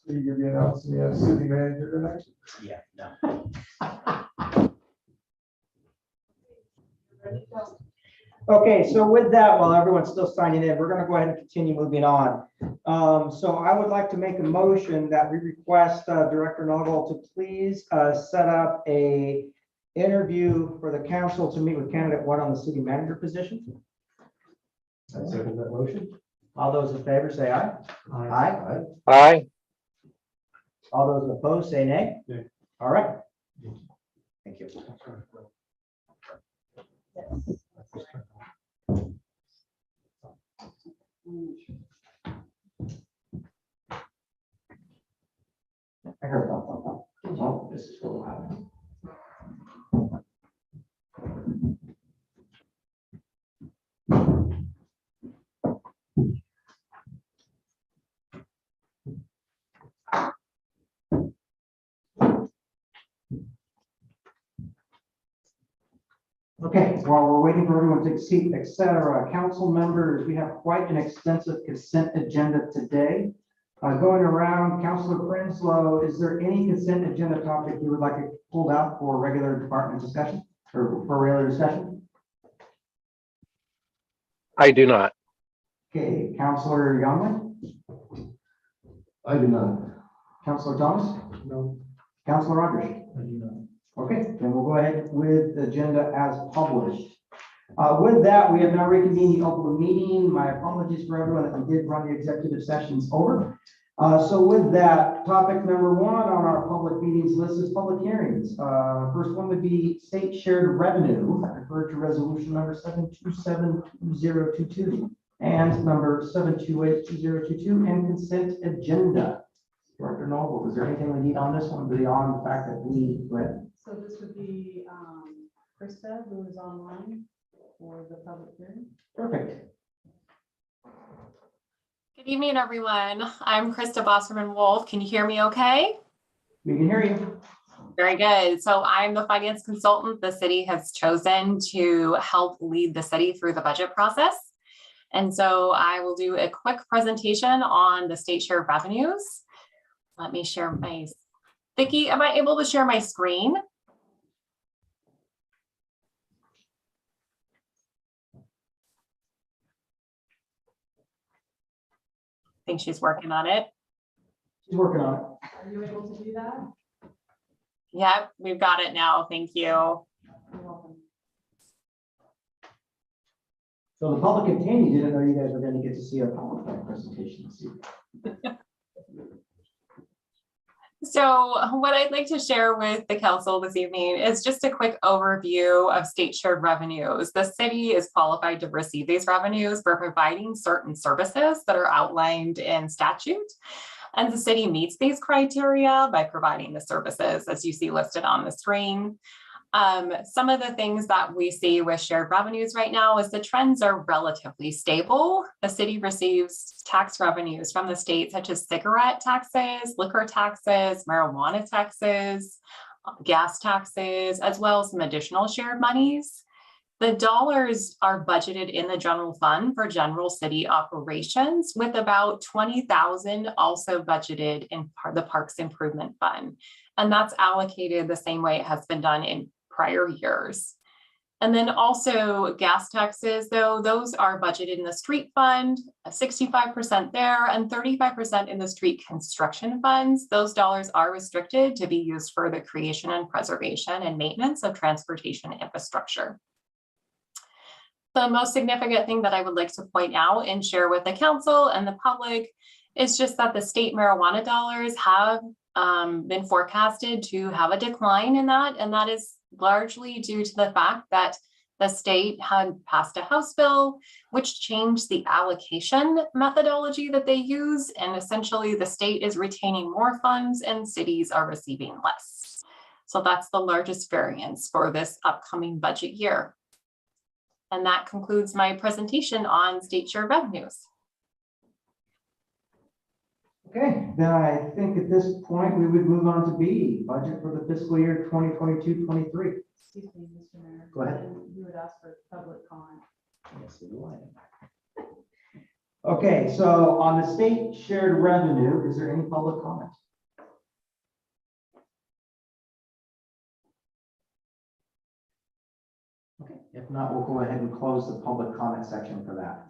So you're gonna be announcing me as city manager tonight? Yeah, no. Okay, so with that, while everyone's still signing in, we're gonna go ahead and continue moving on. So I would like to make a motion that we request Director Noble to please set up a interview for the council to meet with candidate one on the city manager position. I second that motion. All those in favor say aye. Aye. Aye. All those opposed say nay. Nay. All right. Thank you. I heard about that. Oh, this is what will happen. Okay, while we're waiting for everyone to take a seat, et cetera, council members, we have quite an extensive consent agenda today. Going around, Councilor Prinsloo, is there any consent agenda topic you would like to pull out for regular department discussion or for regular discussion? I do not. Okay, Councilor Youngman, I do not. Councilor Thomas, No. Councilor Rogers. I do not. Okay, then we'll go ahead with the agenda as published. With that, we have now reconvened the open meeting. My apologies for everyone that we did run the executive sessions over. So with that, topic number one on our public meetings list is public hearings. First one would be state shared revenue, referred to resolution number 7272022 and number 7282022 and consent agenda. Director Noble, is there anything we need on this one beyond the fact that we read? So this would be Krista, who is online for the public hearing. Perfect. Good evening, everyone. I'm Krista Bosserman Wolf. Can you hear me okay? We can hear you. Very good. So I'm the finance consultant the city has chosen to help lead the city through the budget process. And so I will do a quick presentation on the state share revenues. Let me share my, Vicki, am I able to share my screen? I think she's working on it. She's working on it. Are you able to do that? Yep, we've got it now. Thank you. You're welcome. So the public in Taney didn't know you guys were going to get to see a PowerPoint presentation this evening. So what I'd like to share with the council this evening is just a quick overview of state shared revenues. The city is qualified to receive these revenues for providing certain services that are outlined in statute. And the city meets these criteria by providing the services as you see listed on the screen. Some of the things that we see with shared revenues right now is the trends are relatively stable. The city receives tax revenues from the state, such as cigarette taxes, liquor taxes, marijuana taxes, gas taxes, as well as some additional shared monies. The dollars are budgeted in the general fund for general city operations, with about 20,000 also budgeted in the Parks Improvement Fund. And that's allocated the same way it has been done in prior years. And then also gas taxes, though, those are budgeted in the street fund, 65% there and 35% in the street construction funds. Those dollars are restricted to be used for the creation and preservation and maintenance of transportation infrastructure. The most significant thing that I would like to point out and share with the council and the public is just that the state marijuana dollars have been forecasted to have a decline in that, and that is largely due to the fact that the state had passed a House bill which changed the allocation methodology that they use, and essentially the state is retaining more funds and cities are receiving less. So that's the largest variance for this upcoming budget year. And that concludes my presentation on state share revenues. Okay, then I think at this point we would move on to B, budget for the fiscal year 2022-23. Excuse me, Mr. Mayor. Go ahead. You would ask for public comment. Yes, we will. Okay, so on the state shared revenue, is there any public comment? Okay, if not, we'll go ahead and close the public comment section for that.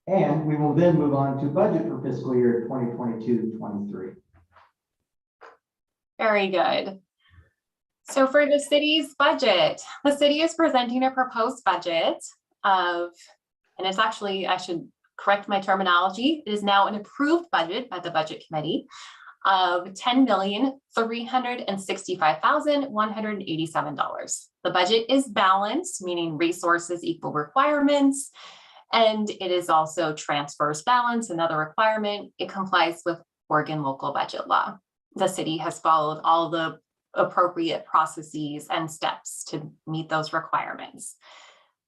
And we will then move on to budget for fiscal year 2022-23. Very good. So for the city's budget, the city is presenting a proposed budget of, and it's actually, I should correct my terminology, it is now an approved budget by the Budget Committee of $10,365,187. The budget is balanced, meaning resources equal requirements, and it is also transfers balance, another requirement. It complies with Oregon local budget law. The city has followed all the appropriate processes and steps to meet those requirements.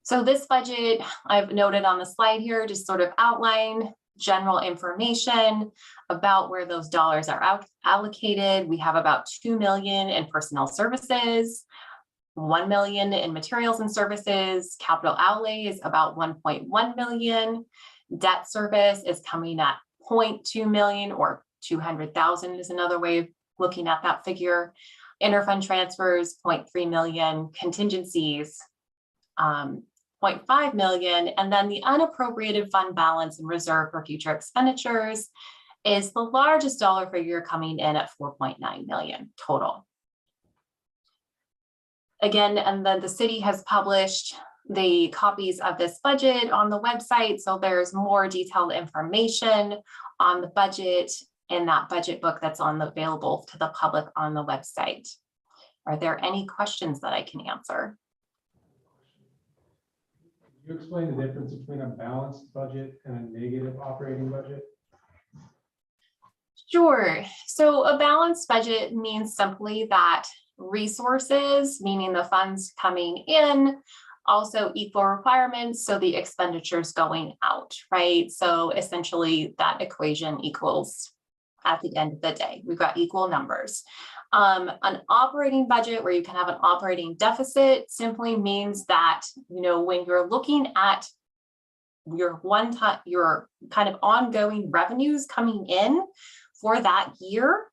So this budget, I've noted on the slide here, just sort of outline general information about where those dollars are allocated. We have about $2 million in personnel services, $1 million in materials and services. Capital outlay is about $1.1 million. Debt service is coming at $0.2 million, or 200,000 is another way of looking at that figure. Interfund transfers, $0.3 million. Contingencies, $0.5 million. And then the unappropriated fund balance and reserve for future expenditures is the largest dollar figure, coming in at $4.9 million total. Again, and then the city has published the copies of this budget on the website. So there's more detailed information on the budget in that budget book that's available to the public on the website. Are there any questions that I can answer? Can you explain the difference between a balanced budget and a negative operating budget? Sure. So a balanced budget means simply that resources, meaning the funds coming in, also equal requirements, so the expenditures going out, right? So essentially that equation equals, at the end of the day, we've got equal numbers. An operating budget, where you can have an operating deficit, simply means that, you know, when you're looking at your your kind of ongoing revenues coming in for that year,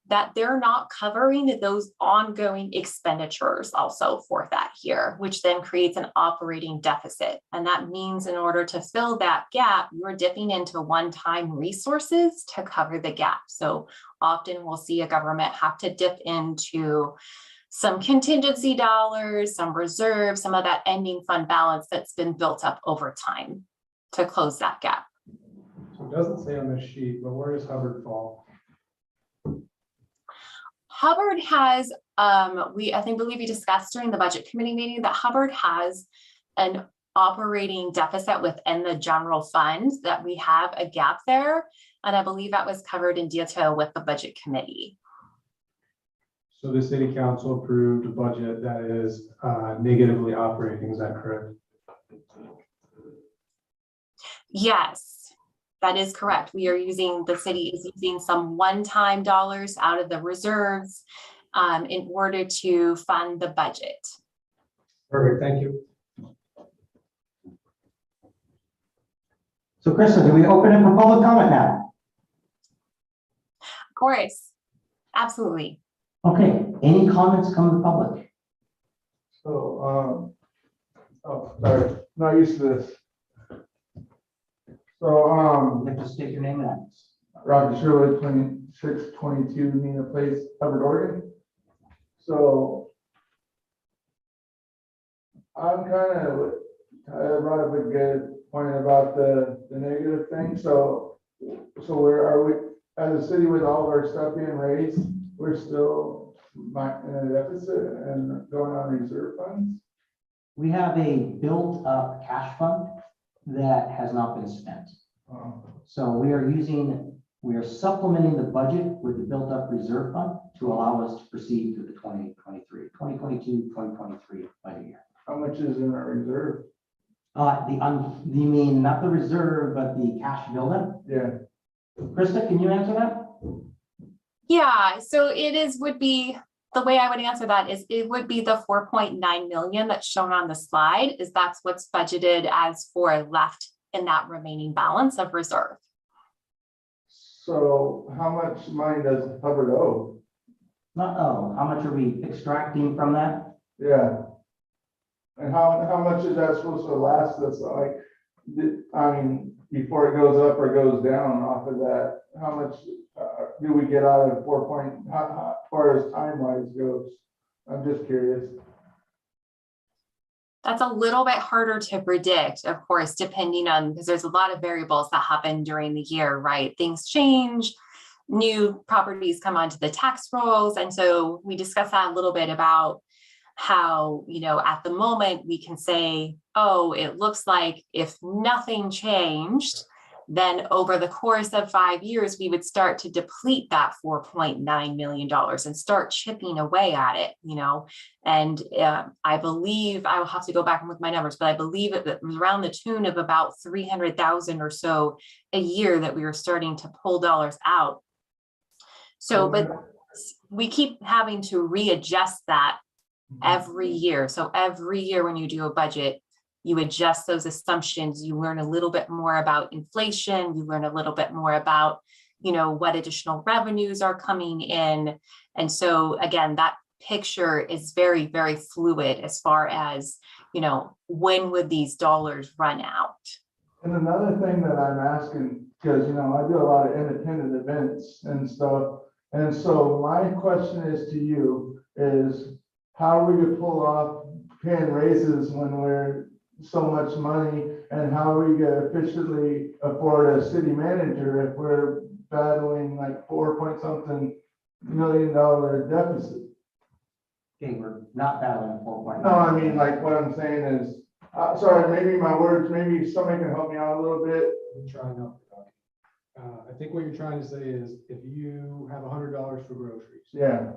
that they're not covering those ongoing expenditures also for that year, which then creates an operating deficit. And that means in order to fill that gap, you're dipping into one-time resources to cover the gap. So often we'll see a government have to dip into some contingency dollars, some reserves, some of that ending fund balance that's been built up over time to close that gap. So it doesn't say on this sheet, but where does Hubbard fall? Hubbard has, I believe we discussed during the budget committee meeting that Hubbard has an operating deficit within the general fund, that we have a gap there. And I believe that was covered in detail with the budget committee. So the city council approved a budget that is negatively operating, is that correct? Yes. That is correct. We are using, the city is using some one-time dollars out of the reserves in order to fund the budget. Perfect, thank you. So Krista, do we open it for public comment now? Of course, absolutely. Okay, any comments come to the public? So, oh, sorry, not used to this. So, You have to state your name and address. Roger Sherwood, 2622 Nina Place, Hubbard, Oregon. So I'm kind of, I brought up a good point about the negative thing. So where are we, as a city, with all of our stuff being raised, we're still in a deficit and going on reserve funds? We have a built-up cash fund that has not been spent. So we are supplementing the budget with the built-up reserve fund to allow us to proceed through the 2022, 2023 budget year. How much is in our reserve? You mean not the reserve, but the cash buildup? Yeah. Krista, can you answer that? Yeah, so would be, the way I would answer that is it would be the 4.9 million that's shown on the slide, is that's what's budgeted as for left in that remaining balance of reserve. So how much money does Hubbard owe? How much are we extracting from that? Yeah. And how much is that supposed to last us, like, I mean, before it goes up or goes down off of that, how much do we get out of 4 point, how far as time-wise goes? I'm just curious. That's a little bit harder to predict, of course, depending on, because there's a lot of variables that happen during the year, right? Things change, new properties come onto the tax rolls. And so we discussed that a little bit about how, at the moment we can say, oh, it looks like if nothing changed, then over the course of 5 years, we would start to deplete that $4.9 million and start chipping away at it, And I believe, I will have to go back and look at my numbers, but I believe it was around the tune of about 300,000 or so a year that we were starting to pull dollars out. So, but we keep having to readjust that every year. So every year when you do a budget, you adjust those assumptions, you learn a little bit more about inflation, you learn a little bit more about, what additional revenues are coming in. And so again, that picture is very, very fluid as far as, when would these dollars run out? And another thing that I'm asking, because, I do a lot of independent events and stuff. And so my question is to you is how we could pull off paying raises when we're so much money, and how we could efficiently afford a city manager if we're battling like $4 million deficit. Okay, we're not battling 4.9. No, I mean, like what I'm saying is, sorry, maybe my words, maybe somebody can help me out a little bit. I'm trying not to talk. I think what you're trying to say is if you have $100 for groceries Yeah,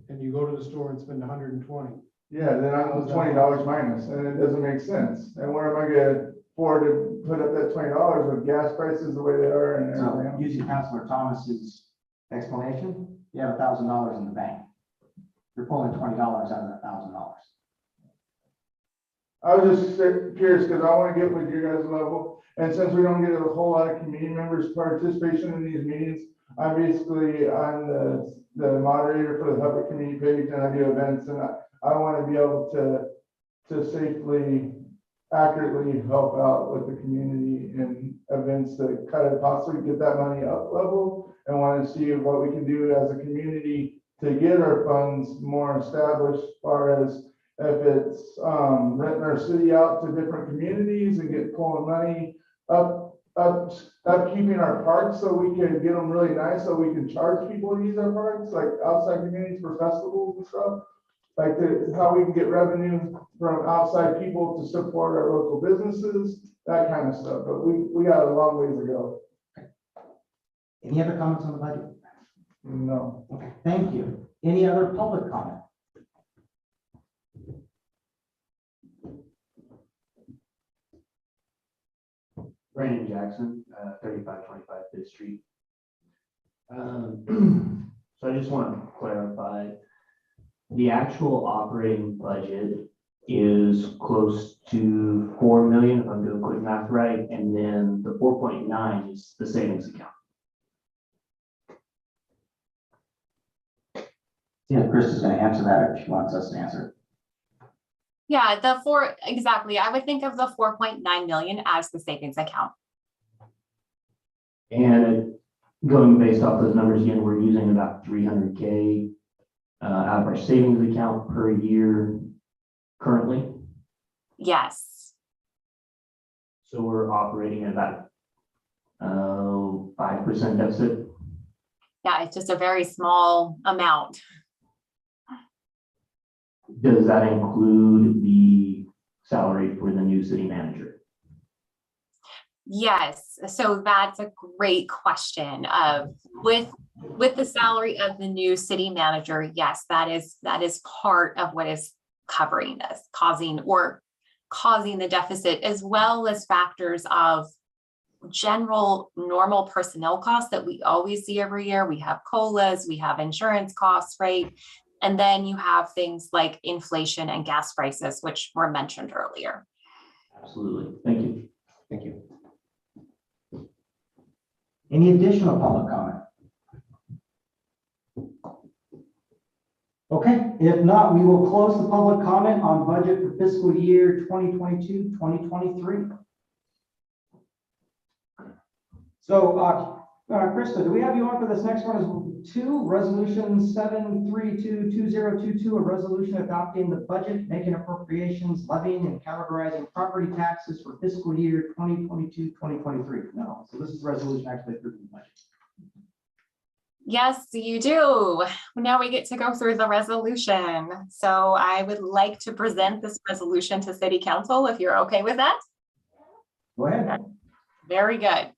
and you go to the store and spend 120, yeah, then I'm $20 minus, and it doesn't make sense. And where am I gonna afford to put up that $20 with gas prices the way they are and So everything else? using Councilor Thomas's explanation, you have $1,000 in the bank. You're pulling $20 out of that $1,000. I was just curious because I want to get with your guys' level. And since we don't get a whole lot of community members participation in these meetings, I'm the moderator for the Hubbard community page, and I do events, and I want to be able to safely, accurately help out with the community in events that kind of possibly get that money up level, and want to see what we can do as a community to get our funds more established as far as if it's renting our city out to different communities and pulling money upkeeping our parks so we can get them really nice, so we can charge people to use our parks, like outside communities for festivals and stuff. Like how we can get revenue from outside people to support our local businesses, that kind of stuff. But we got a long ways to go. Any other comments on the budget? No. Okay, thank you. Any other public comment? Brandon Jackson, 3525 Fifth Street. So I just want to clarify, the actual operating budget is close to 4 million, if I'm doing quick math right, and then the 4.9 is the savings account. Yeah, Chris is going to answer that if she wants us to answer. Yeah, exactly. I would think of the 4.9 million as the savings account. And going based off those numbers again, we're using about 300K out of our savings account per year currently. Yes. So we're operating at about 5% deficit. Yeah, it's just a very small amount. Does that include the salary for the new city manager? Yes, so that's a great question. With the salary of the new city manager, yes, that is part of what is covering this, causing the deficit, as well as factors of general normal personnel costs that we always see every year. We have COLAs, we have insurance costs, right? And then you have things like inflation and gas prices, which were mentioned earlier. Absolutely. Thank you. Thank you. Any additional public comment? Okay, if not, we will close the public comment on budget for fiscal year 2022-2023. So, Krista, do we have you on for this next one as two? Resolution 7322022, a resolution adopting the budget, making appropriations, levying and categorizing property taxes for fiscal year 2022-2023. No, so this is a resolution actually approving the budget. Yes, you do. Now we get to go through the resolution. So I would like to present this resolution to City Council, if you're okay with that. Go ahead. Very good.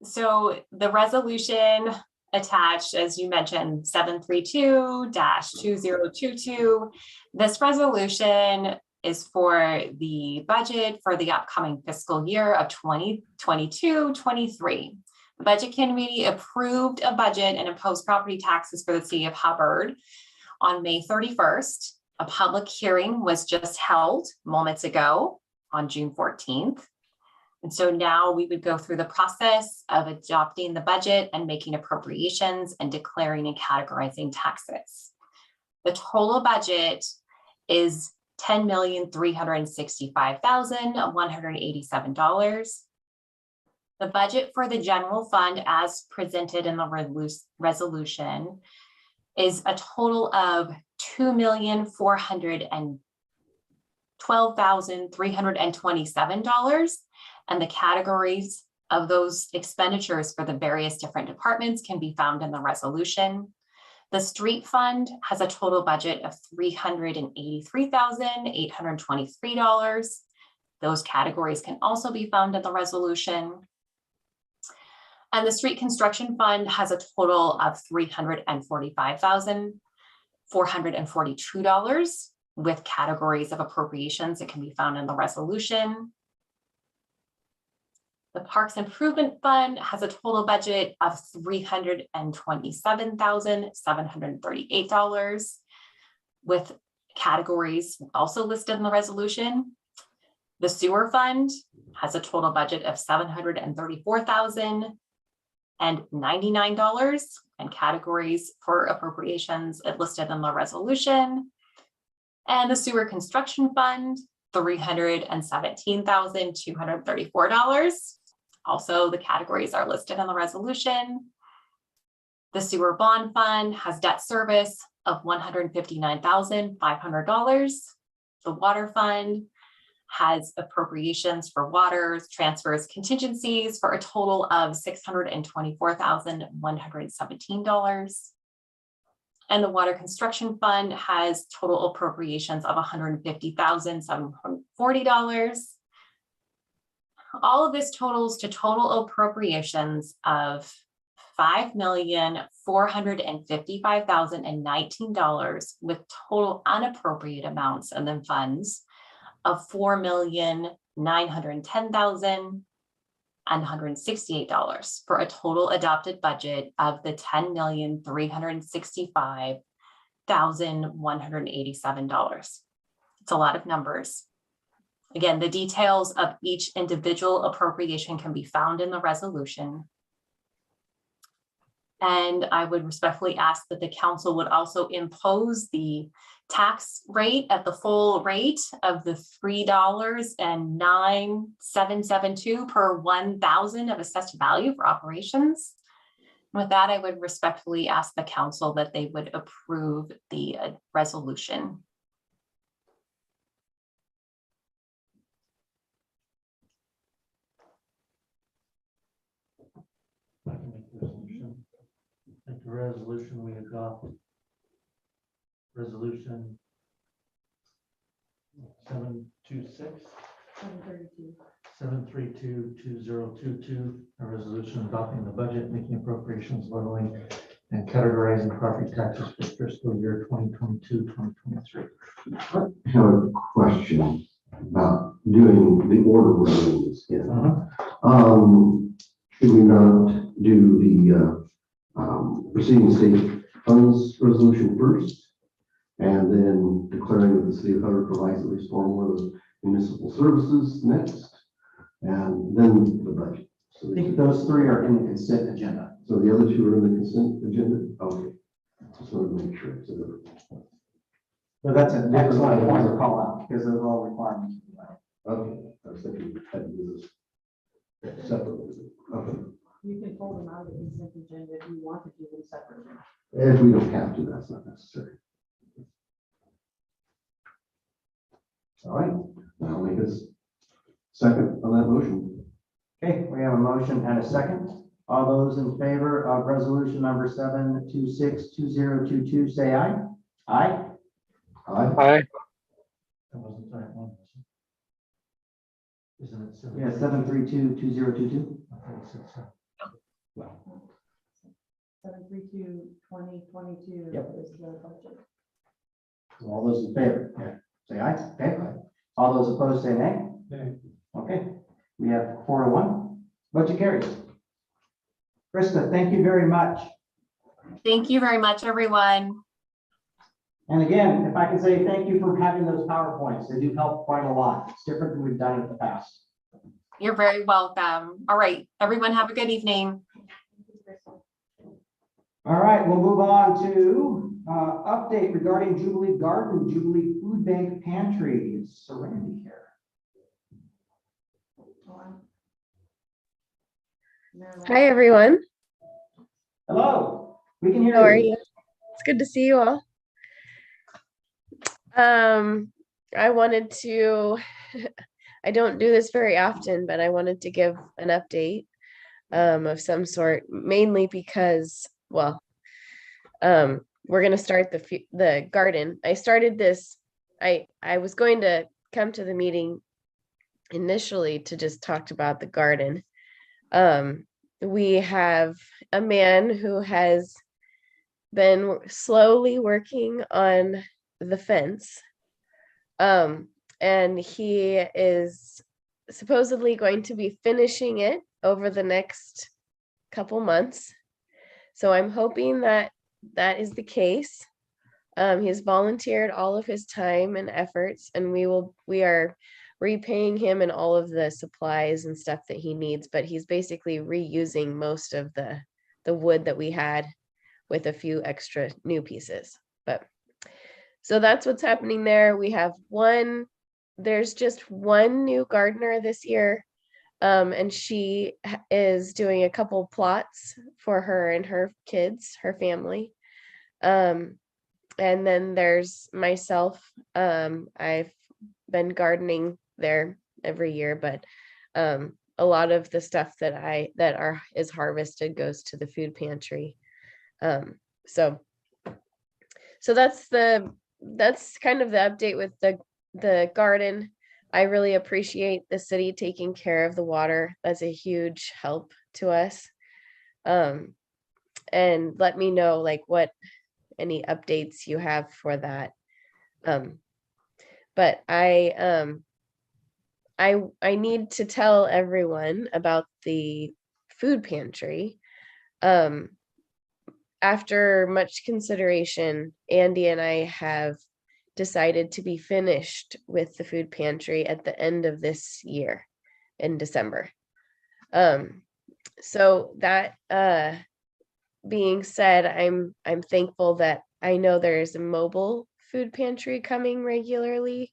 So the resolution attached, as you mentioned, 732-2022. This resolution is for the budget for the upcoming fiscal year of 2022-23. The Budget Committee approved a budget and imposed property taxes for the city of Hubbard on May 31st. A public hearing was just held moments ago on June 14th. And so now we would go through the process of adopting the budget and making appropriations and declaring and categorizing taxes. The total budget is $10,365,187. The budget for the general fund as presented in the resolution is a total of $2,412,327. And the categories of those expenditures for the various different departments can be found in the resolution. The street fund has a total budget of $383,823. Those categories can also be found in the resolution. And the street construction fund has a total of $345,442 with categories of appropriations that can be found in the resolution. The Parks Improvement Fund has a total budget of $327,738 with categories also listed in the resolution. The Sewer Fund has a total budget of $734,099 and categories for appropriations listed in the resolution. And the Sewer Construction Fund, $317,234. Also, the categories are listed in the resolution. The Sewer Bond Fund has debt service of $159,500. The Water Fund has appropriations for waters, transfers, contingencies for a total of $624,117. And the Water Construction Fund has total appropriations of $150,740. All of this totals to total appropriations of $5,455,019 with total unappropriated amounts and then funds of $4,910,168 for a total adopted budget of the $10,365,187. It's a lot of numbers. Again, the details of each individual appropriation can be found in the resolution. And I would respectfully ask that the council would also impose the tax rate at the full rate of the $3.9772 per 1,000 of assessed value for operations. With that, I would respectfully ask the council that they would approve the resolution. I can make the resolution. Make the resolution we adopt. Resolution 732-2022, a resolution adopting the budget, making appropriations, leveling, and categorizing property taxes for fiscal year 2022-2023. I have a question about doing the order we're doing this in. Should we not do the preceding state funds resolution first, and then declaring that the city of Hubbard provides at least stormwater municipal services next? and then the budget. So I think those three are in the consent agenda. so the other two are in the consent agenda? Okay. Just wanted to make sure. So, So that's an excellent point to call out, because those are all requirements. okay, I was thinking we had to do this separately. Okay. You can pull them out of the consent agenda if you want to do them separately. If we don't have to, that's not necessary. All right, I'll make a second on that motion. Okay, we have a motion and a second. All those in favor of resolution number 7262022, say aye. Aye. Aye. That wasn't the right one, was it? Isn't it? Yeah, 7322022. I thought it said so. 732-2022 Yep. is the budget. All those in favor, say aye. Okay. All those opposed, say nay. Nay. Okay, we have 4-1. Budget carries. Krista, thank you very much. Thank you very much, everyone. And again, if I can say thank you for having those PowerPoints. They do help quite a lot. It's different than we've done in the past. You're very welcome. All right, everyone have a good evening. All right, we'll move on to update regarding Jubilee Garden, Jubilee Food Bank Pantry. It's Serenity here. Hi, everyone. Hello, we can hear How are you. you? It's good to see you all. I wanted to, I don't do this very often, but I wanted to give an update of some sort, mainly because, well, we're going to start the garden. I started this, I was going to come to the meeting initially to just talk about the garden. We have a man who has been slowly working on the fence. And he is supposedly going to be finishing it over the next couple months. So I'm hoping that that is the case. He's volunteered all of his time and efforts, and we are repaying him and all of the supplies and stuff that he needs, but he's basically reusing most of the wood that we had with a few extra new pieces. But so that's what's happening there. There's just one new gardener this year. And she is doing a couple plots for her and her kids, her family. And then there's myself. I've been gardening there every year, but a lot of the stuff that is harvested goes to the food pantry. So that's kind of the update with the garden. I really appreciate the city taking care of the water. That's a huge help to us. And let me know like what any updates you have for that. But I need to tell everyone about the food pantry. After much consideration, Andy and I have decided to be finished with the food pantry at the end of this year in December. So that being said, I'm thankful that I know there's a mobile food pantry coming regularly,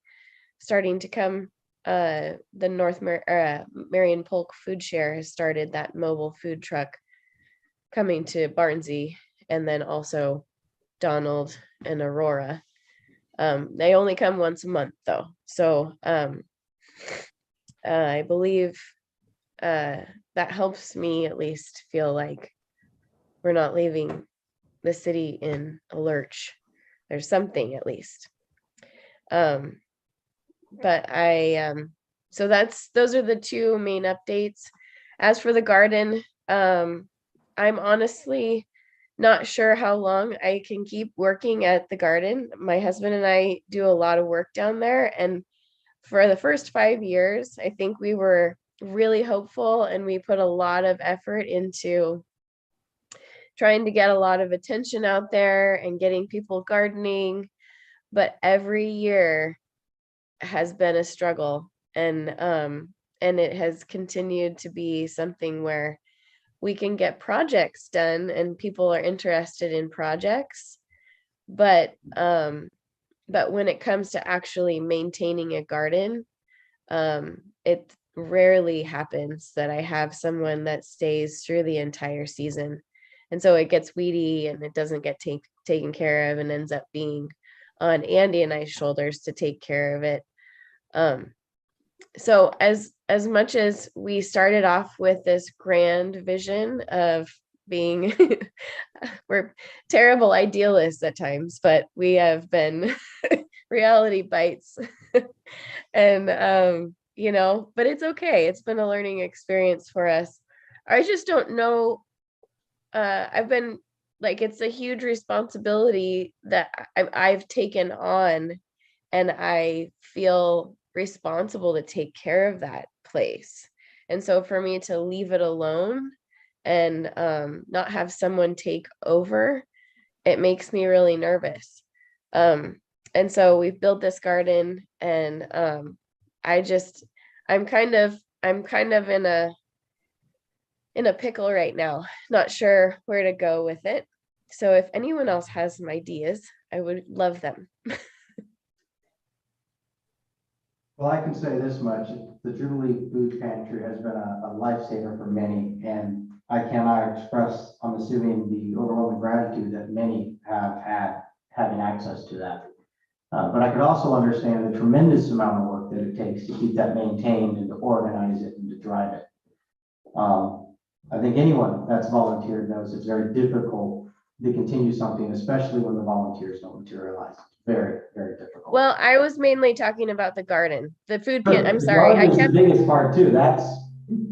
starting to come. The Marion Polk Food Share has started that mobile food truck coming to Barnsley, and then also Donald and Aurora. They only come once a month though. So I believe that helps me at least feel like we're not leaving the city in a lurch. There's something at least. But so those are the two main updates. As for the garden, I'm honestly not sure how long I can keep working at the garden. My husband and I do a lot of work down there. And for the first 5 years, I think we were really hopeful and we put a lot of effort into trying to get a lot of attention out there and getting people gardening. But every year has been a struggle. And and it has continued to be something where we can get projects done and people are interested in projects. But when it comes to actually maintaining a garden, it rarely happens that I have someone that stays through the entire season. And so it gets weedy and it doesn't get taken care of and ends up being on Andy and I's shoulders to take care of it. So as much as we started off with this grand vision of being, we're terrible idealists at times, but we have been reality bites. And you know, but it's okay. It's been a learning experience for us. I just don't know. I've been like, it's a huge responsibility that I've taken on, and I feel responsible to take care of that place. And so for me to leave it alone and not have someone take over, it makes me really nervous. And so we've built this garden, and I'm kind of in a pickle right now, not sure where to go with it. So if anyone else has some ideas, I would love them. Well, I can say this much, the Jubilee Food Pantry has been a lifesaver for many, and I cannot express, I'm assuming, the overwhelming gratitude that many have had having access to that. But I could also understand the tremendous amount of work that it takes to keep that maintained and to organize it and to drive it. I think anyone that's volunteered knows it's very difficult to continue something, especially when the volunteers don't materialize. Very, very difficult. Well, I was mainly talking about the garden, the food Sure, pan. I'm the sorry. garden is the biggest part too.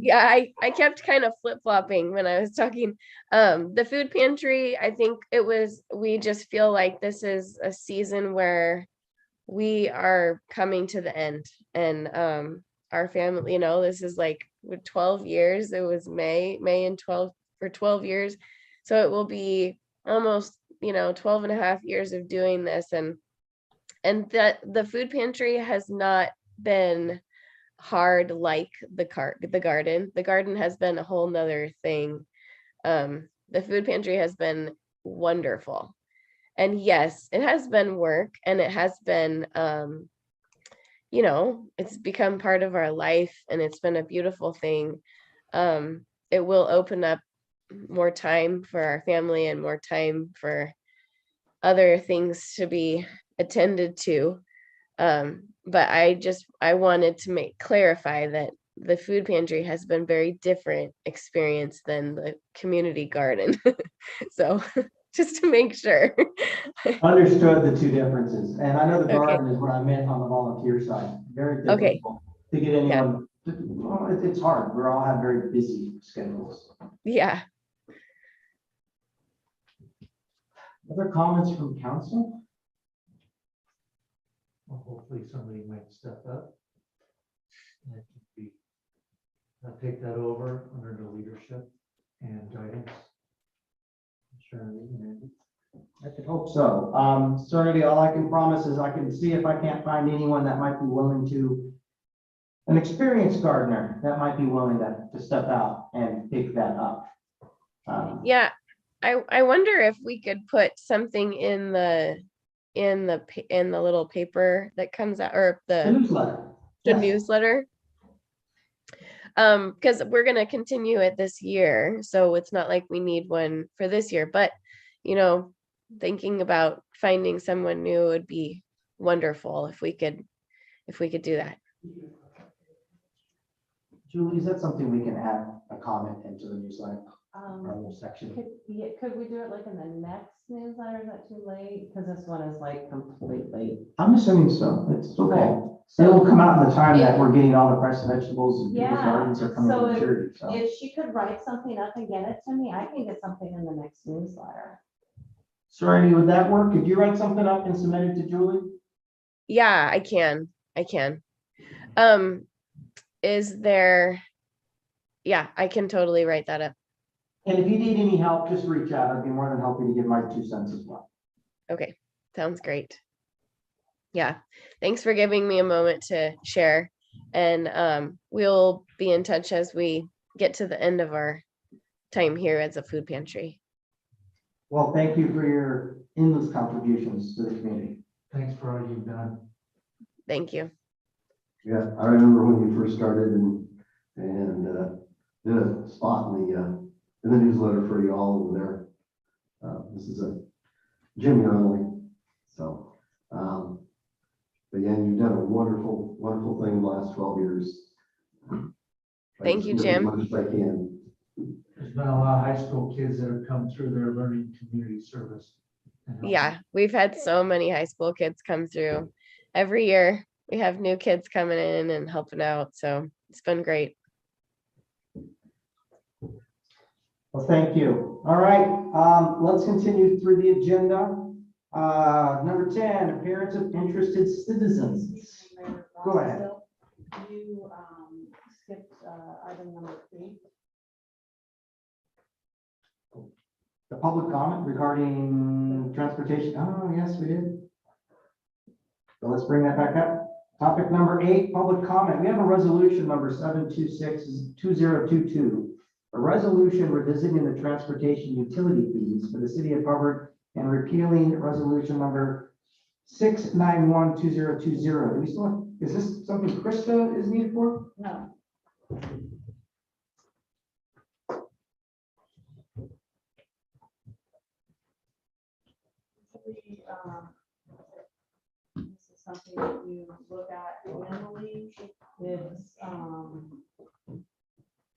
Yeah, I kept kind of flip-flopping when I was talking. The food pantry, I think we just feel like this is a season where we are coming to the end, and our family, you know, this is like with 12 years, it was May and 12 for 12 years. So it will be almost, 12 and a half years of doing this. And that the food pantry has not been hard like the garden. The garden has been a whole nother thing. The food pantry has been wonderful. And yes, it has been work, and it has been, it's become part of our life, and it's been a beautiful thing. It will open up more time for our family and more time for other things to be attended to. But I wanted to clarify that the food pantry has been very different experience than the community garden. So just to make sure. Understood the two differences. And I know the Okay. garden is what I meant on the volunteer side. Very Okay. difficult to get anyone. Well, it's hard. We all have very busy schedules. Yeah. Other comments from council? Well, hopefully somebody might step up. And I'll take that over under the leadership and guidance. I could hope so. Certainly, all I can promise is I can see if I can't find anyone that might be willing to, an experienced gardener that might be willing to step out and pick that up. Yeah. I wonder if we could put something in the little paper that comes out, or The newsletter. the Yes. newsletter. Because we're going to continue it this year, so it's not like we need one for this year, but thinking about finding someone new would be wonderful if we could do that. Julie, is that something we can add a comment into the newsletter, our little section? Could we do it like in the next newsletter? Is that too late? Because this one is like completely. I'm assuming so. It's okay. Cool. It will come out in the time that we're getting all the fresh vegetables and people's Yeah, gardens are coming so to maturity. So If she could write something up and get it to me, I can get something in the next newsletter. Serenity, would that work? Could you write something up and submit it to Julie? Yeah, I can. Is there? Yeah, I can totally write that up. And if you need any help, just reach out. I'd be more than happy to give my 2 cents as well. Okay, sounds great. Yeah, thanks for giving me a moment to share. And we'll be in touch as we get to the end of our time here as a food pantry. Well, thank you for your endless contributions to the community. Thanks for all you've done. Thank you. Yeah, I remember when you first started and did a spot in the newsletter for you all over there. This is a Jim Youngley. So, but yeah, you've done a wonderful, wonderful thing the last 12 years. Thank you, As Jim. much as I can. There's been a lot of high school kids that have come through their learning community service. Yeah, we've had so many high school kids come through. Every year we have new kids coming in and helping out. So it's been great. Well, thank you. All right, let's continue through the agenda. Number 10, appearance of interested citizens. Mayor Go ahead. Rossville, you skipped item number 8. The public comment regarding transportation. Oh, yes, we did. So let's bring that back up. Topic number 8, public comment. We have a resolution number 726-2022. A resolution revisiting the transportation utility fees for the city of Hubbard and repealing resolution number 691-2020. Do we still have, is this something Krista is needed for? No. Usually, this is something that you look at annually. It's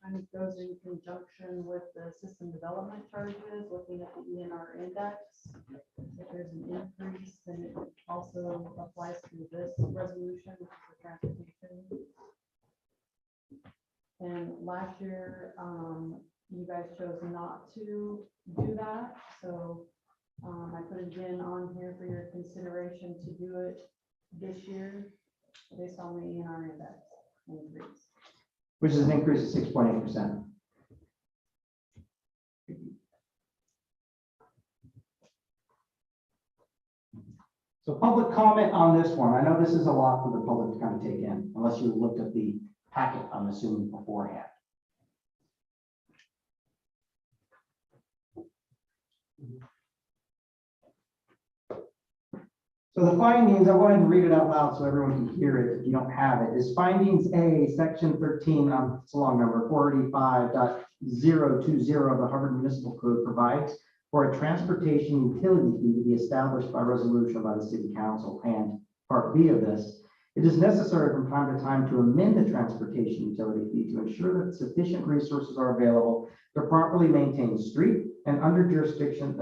kind of goes in conjunction with the system development charges, looking at the ENR index. If there's an increase, then it also applies to this resolution, which is the transportation. And last year, you guys chose not to do that, so I put it again on here for your consideration to do it this year based on the ENR index increase. Which is an increase of 6.8%. So public comment on this one. I know this is a lot for the public to kind of take in, unless you looked at the packet, I'm assuming, beforehand. So the findings, I'll go ahead and read it out loud so everyone can hear it if you don't have it, is findings A, section 13, it's a long number, 485.020 of the Hubbard Municipal Code provides for a transportation utility fee to be established by resolution by the city council. And part B of this, it is necessary from time to time to amend the transportation utility fee to ensure that sufficient resources are available to properly maintain the street and under the jurisdiction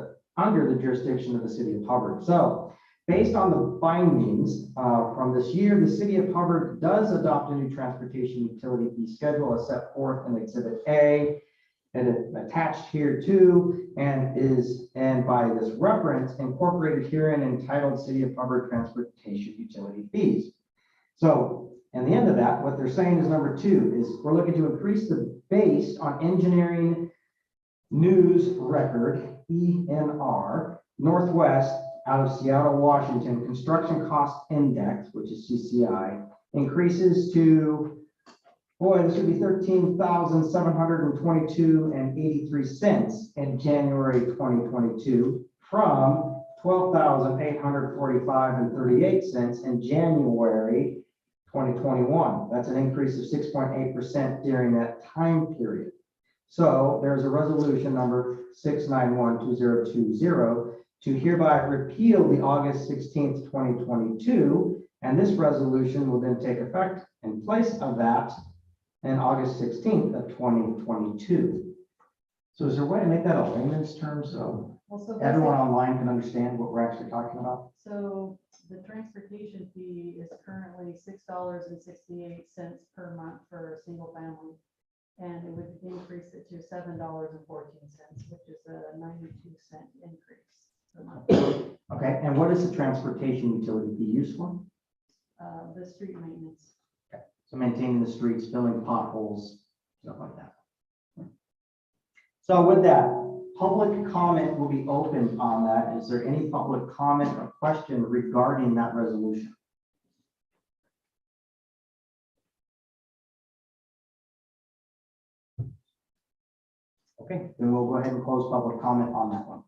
of the city of Hubbard. So based on the findings from this year, the city of Hubbard does adopt a new transportation utility fee schedule as set forth in Exhibit A, and it attached here too, and by this reference incorporated herein entitled City of Hubbard Transportation Utility Fees. So, and the end of that, what they're saying is number 2 is we're looking to increase the based on engineering news record, ENR, Northwest out of Seattle, Washington, construction cost index, which is CCI, increases to, boy, this would be $13,722.83 in January 2022 from $12,845.38 in January 2021. That's an increase of 6.8% during that time period. So there's a resolution number 691-2020 to hereby repeal the August 16th, 2022, and this resolution will then take effect in place of that in August 16th of 2022. So is there a way to make that a layman's terms so everyone online can understand what we're actually talking about? So the transportation fee is currently $6.68 per month for a single family. And it would increase it to $7.14, which is a 92-cent increase per month. Okay, and what is the transportation utility fee used for? The street maintenance. Okay. So maintaining the streets, filling potholes, stuff like that. So with that, public comment will be open on that. Is there any public comment or question regarding that resolution? Okay, then we'll go ahead and close public comment on that one.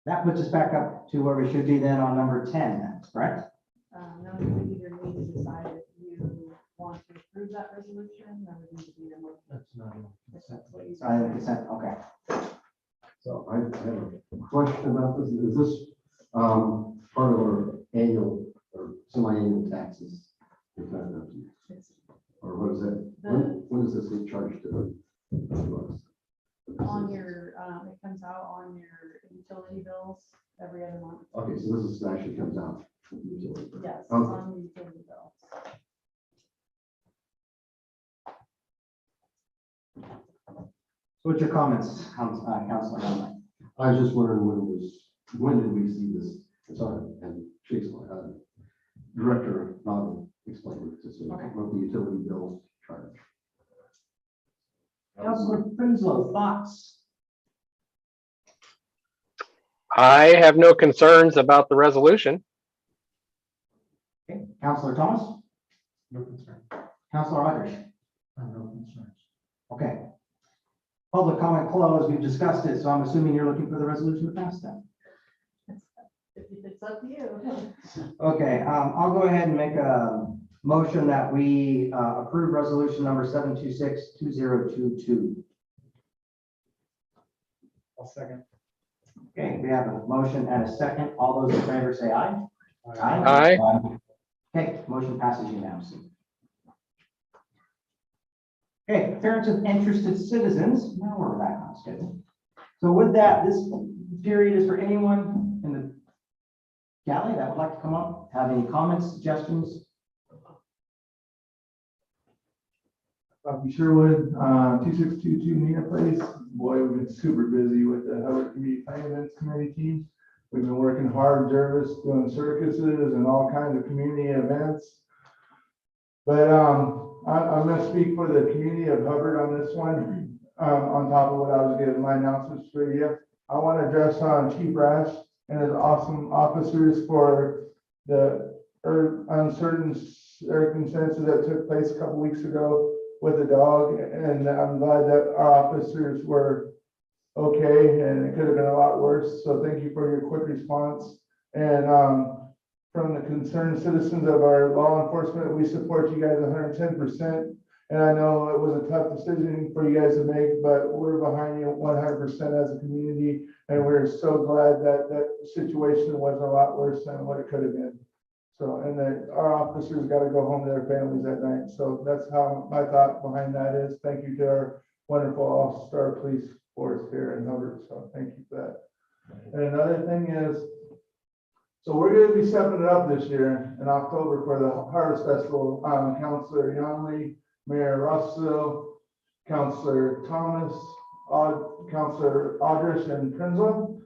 That puts us back up to where we should be then on number 10, then, correct? No, you either need to decide if you want to approve that resolution, or we need to do your motion. That's not. If that's what you I decide. consent, okay. So I have a question about this. Is this part of our annual or semi-annual taxes? If that, It's or what is that? The- When does this get charged to us? on your, it comes out on your utility bills every other month. Okay, so this is actually comes out. from the utility bill. Yes, it's Okay. on the utility bills. So what's your comments, Councilor Conley? I was just wondering when did we see this? Sorry, and Chief's, Director Noddle explained it, so Okay. what the utility bill charge. Councilor Prinsloo, thoughts? I have no concerns about the resolution. Okay, Councilor Thomas, No concern. Councilor Rogers. I have no concerns. Okay. Public comment closed, we've discussed it, so I'm assuming you're looking for the resolution to pass then. It's up to you. Okay, I'll go ahead and make a motion that we approve resolution number 726-2022. I'll second. Okay, we have a motion and a second. All those in favor say aye. Aye. Okay, motion passes unanimously. Okay, appearance of interested citizens. Now we're back on schedule. So with that, this period is for anyone in the galley that would like to come up, have any comments, suggestions? Bucky Sherwood, 2622 Nina Place. Boy, we've been super busy with the Hubbard Community Planning Events Committee team. We've been working hard, Jervis, doing circuses and all kinds of community events. But I'm gonna speak for the community of Hubbard on this one, on top of what I was giving my announcements for you. I want to address Chief Rash and his awesome officers for the uncertain circumstances that took place a couple weeks ago with the dog, and I'm glad that our officers were okay, and it could have been a lot worse, so thank you for your quick response. And from the concerned citizens of our law enforcement, we support you guys 110%, and I know it was a tough decision for you guys to make, but we're behind you 100% as a community, and we're so glad that that situation wasn't a lot worse than what it could have been. So, and then our officers got to go home to their families at night. So that's how my thought behind that is. Thank you to our wonderful all-star police force here in Hubbard. So thank you for that. And another thing is, so we're going to be stepping it up this year in October for the Harvest Festival. Councilor Youngly, Mayor Russell, Councilor Thomas, Councilor Aldrich, and Prinsloo.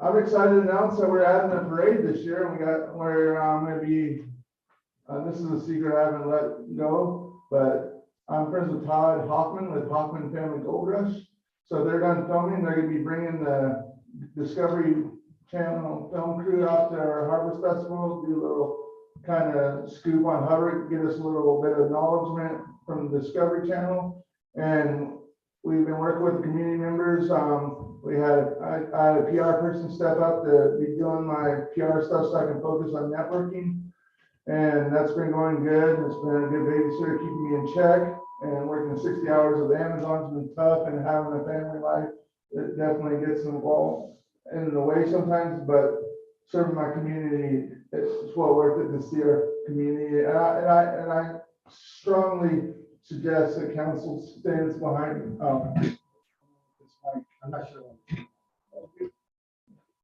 I'm excited to announce that we're adding a parade this year. We're going to be, this is a secret I haven't let go, but I'm friends with Todd Hoffman with Hoffman Family Gold Rush. So they're done filming. They're going to be bringing the Discovery Channel film crew out to our Harvest Festival, do a little kind of scoop on Hubbard, give us a little bit of acknowledgement from the Discovery Channel. And we've been working with the community members. I had a PR person step up to be doing my PR stuff so I can focus on networking. And that's been going good. It's been a good babysitter keeping me in check, and working 60 hours with Amazon's been tough, and having a family life, it definitely gets involved in the way sometimes, but serving my community, it's well worth it to see our community. And I strongly suggest that council stands behind, I'm not sure.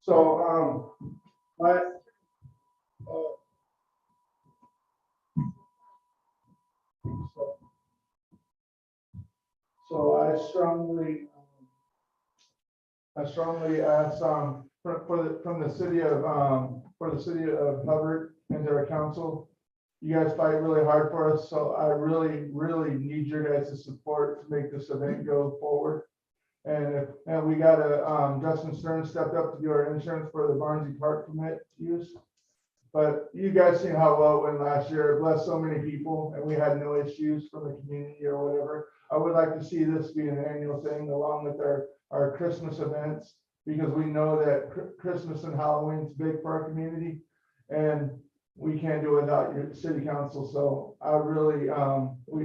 So, so I strongly ask from the city of Hubbard and their council. You guys fight really hard for us, so I really need your guys' support to make this event go forward. And we got Justin Stern stepped up to do our insurance for the Barnsley Park permit use. But you guys seen how well it went last year. It blessed so many people and we had no issues from the community or whatever. I would like to see this be an annual thing along with our Christmas events, because we know that Christmas and Halloween is big for our community. And we can't do it without your city council. So I really, we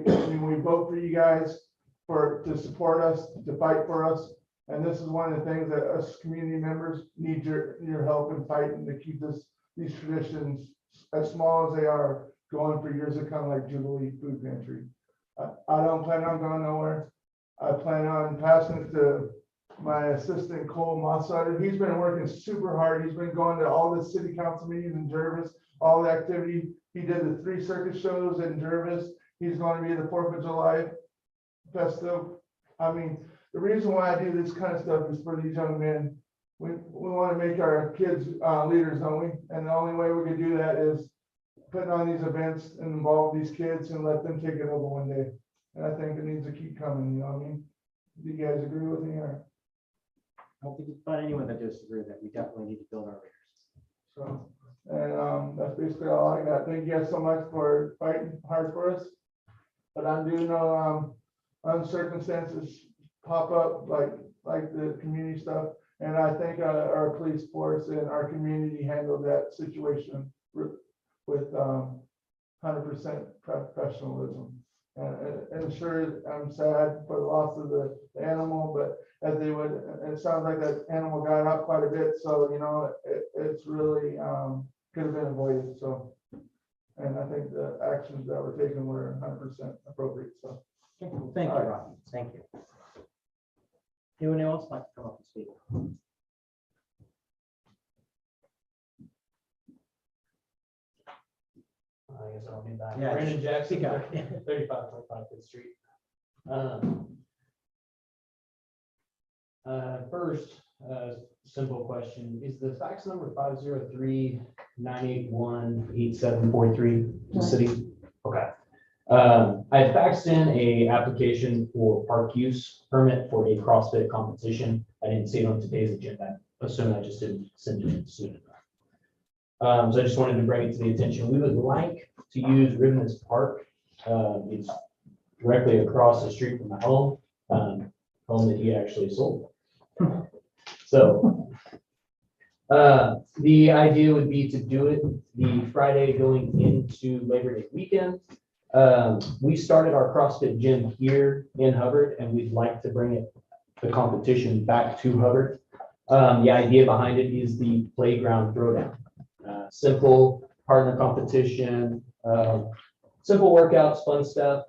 vote for you guys to support us, to fight for us. And this is one of the things that us community members need your help in fighting to keep these traditions, as small as they are, going for years to come, like Jubilee Food Pantry. I don't plan on going nowhere. I plan on passing it to my assistant Cole Mossad. He's been working super hard. He's been going to all the city council meetings in Jervis, all the activity. He did the 3 circus shows in Jervis. He's going to be at the 4th of July festive. I mean, the reason why I do this kind of stuff is for these young men. We want to make our kids leaders, don't we? And the only way we can do that is putting on these events and involve these kids and let them take it over one day. And I think it needs to keep coming, you know what I mean? Do you guys agree with me or? I don't think you can find anyone that disagrees that we definitely need to build our leaders. So, and that's basically all I got. Thank you guys so much for fighting hard for us. But I do know circumstances pop up like the community stuff. And I think our police force and our community handled that situation with 100% professionalism. And sure, I'm sad for the loss of the animal, but as they would, it sounds like that animal got out quite a bit. So, you know, it's really could have been avoided. So, and I think the actions that were taken were 100% appropriate. So, Thank you, Rocky. Thank you. Anyone else like to come up and speak? I guess I'll be back. Yeah, Brandon Jackson, speak up. 3525 Fifth Street. First, simple question, is the fax number 503-981-8743 the city? Okay. I had faxed in a application for park use permit for a CrossFit competition. I didn't see it on today's agenda. I assume I just didn't send it in soon enough. So I just wanted to bring it to the attention. We would like to use Ribbons Park. It's directly across the street from my home, home that he actually sold. So the idea would be to do it the Friday going into Labor Day weekend. We started our CrossFit gym here in Hubbard, and we'd like to bring the competition back to Hubbard. The idea behind it is the playground throwdown. Simple partner competition, simple workouts, fun stuff.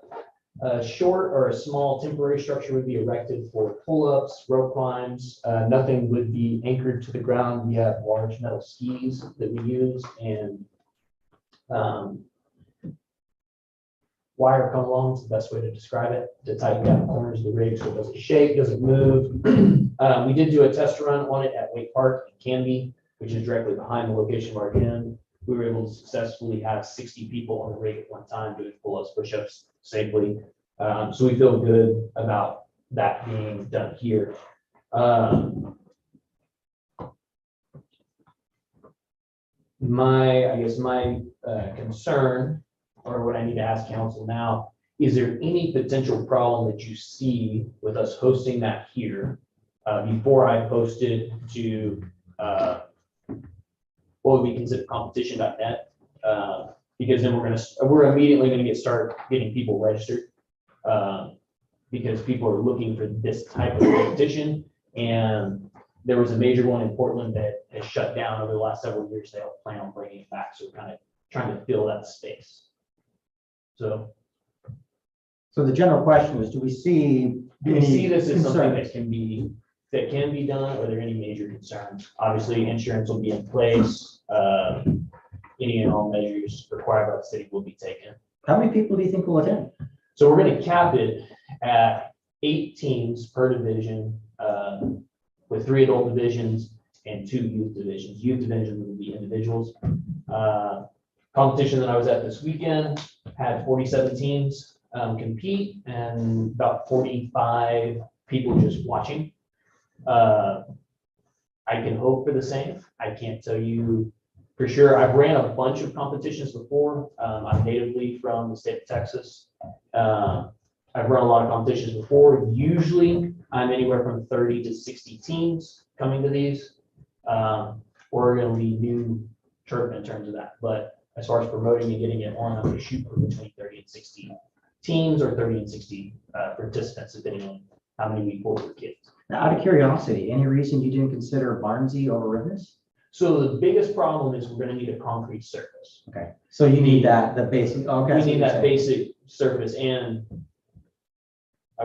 A short or a small temporary structure would be erected for pull-ups, rope climbs. Nothing would be anchored to the ground. We have large metal skis that we use, and wire come along is the best way to describe it, to tighten down the corners of the rig so it doesn't shake, doesn't move. We did do a test run on it at Wake Park in Canby, which is directly behind the location of our gym. We were able to successfully have 60 people on the rig at one time doing pull-ups, push-ups safely. So we feel good about that being done here. My concern, or what I need to ask council now, is there any potential problem that you see with us hosting that here before I post it to what would be considered competition.net? Because then we're immediately going to start getting people registered because people are looking for this type of competition. And there was a major one in Portland that has shut down over the last several years. They don't plan on bringing it back. So we're kind of trying to fill that space. So the general question is, do we see this as something that can be done? Are there any major concerns? Obviously, insurance will be in place. Any and all measures required by the city will be taken. How many people do you think will attend? So we're going to cap it at 8 teams per division, with 3 adult divisions and 2 youth divisions. Youth division will be individuals. Competition that I was at this weekend had 47 teams compete and about 45 people just watching. I can hope for the same. I can't tell you for sure. I've ran a bunch of competitions before. I'm natively from the state of Texas. I've run a lot of competitions before. Usually I'm anywhere from 30 to 60 teams coming to these. We're going to be new turf in terms of that. But as far as promoting and getting it on, I'm going to shoot for between 30 and 60 teams or 30 and 60 participants, depending on how many we pull for kids. Now, out of curiosity, any reason you didn't consider Barnsey over Rivers? So the biggest problem is we're going to need a concrete surface. Okay, so you need that, the basic, okay. We so need you're that saying- basic surface, and I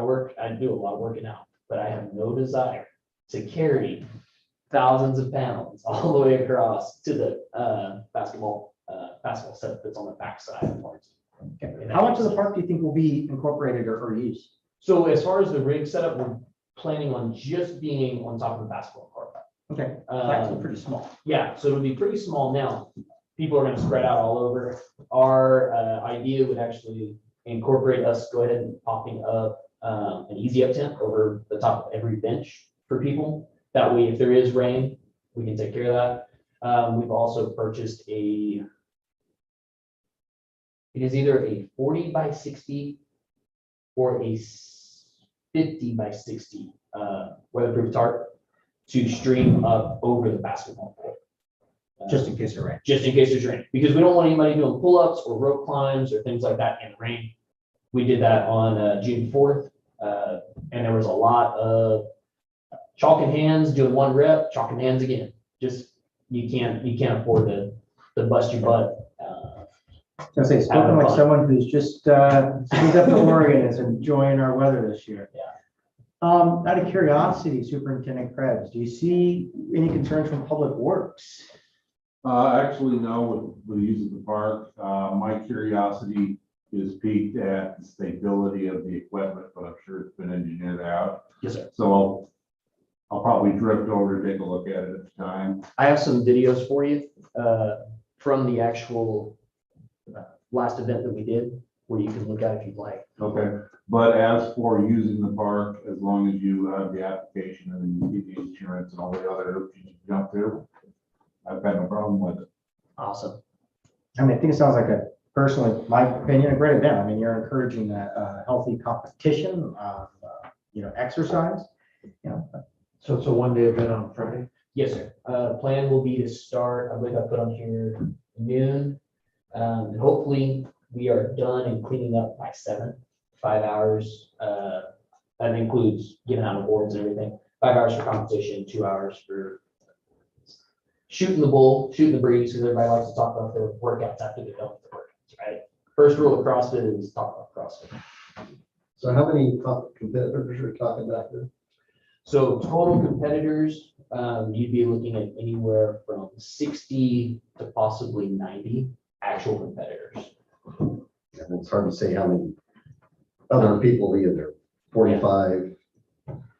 do a lot of working out, but I have no desire to carry thousands of pounds all the way across to the basketball set that's on the backside of Barnes. Okay. How much of the park do you think will be incorporated or used? So as far as the rig setup, we're planning on just being on top of the basketball court. Okay, so actually pretty small. Yeah, so it'll be pretty small now. People are going to spread out all over. Our idea would actually incorporate us go ahead and popping up an easy up tent over the top of every bench for people. That way, if there is rain, we can take care of that. We've also purchased it is either a 40 by 60 or a 50 by 60 weatherproof tarp to stream up over the basketball court. Just in case it rains. Just in case there's rain, because we don't want anybody doing pull-ups or rope climbs or things like that in the rain. We did that on June 4th, and there was a lot of chalking hands, doing one rep, chalking hands again. Just, you can't afford to bust your butt. I was gonna say, spoken Having like fun. someone who's just moved up to Oregon and is enjoying our weather this year. Yeah. Out of curiosity, Superintendent Krebs, do you see any concerns from Public Works? Actually, no, with using the park, my curiosity is piqued at the stability of the equipment, but I'm sure it's been engineered out. Yes, sir. So I'll probably drift over to take a look at it at the time. I have some videos for you from the actual last event that we did, where you can look at if you'd like. Okay, but as for using the park, as long as you have the application and you get the insurance and all the other hoops you jump through, I've got no problem with it. Awesome. I mean, I think it sounds like personally, my opinion, a great event. I mean, you're encouraging that healthy competition, exercise, So it's a one-day event on Friday? Yes, sir. Plan will be to start, I believe I put on here noon. And hopefully we are done and cleaning up by 5 hours. That includes getting out of boards and everything. 5 hours for competition, 2 hours for shooting the bull, shooting the breeze, because everybody likes to talk about their workouts after they're done with the workouts, right? First rule of CrossFit is talk about CrossFit. So how many competitors are talking about here? So total competitors, you'd be looking at anywhere from 60 to possibly 90 actual competitors. And it's hard to say how many other people will be in there, 45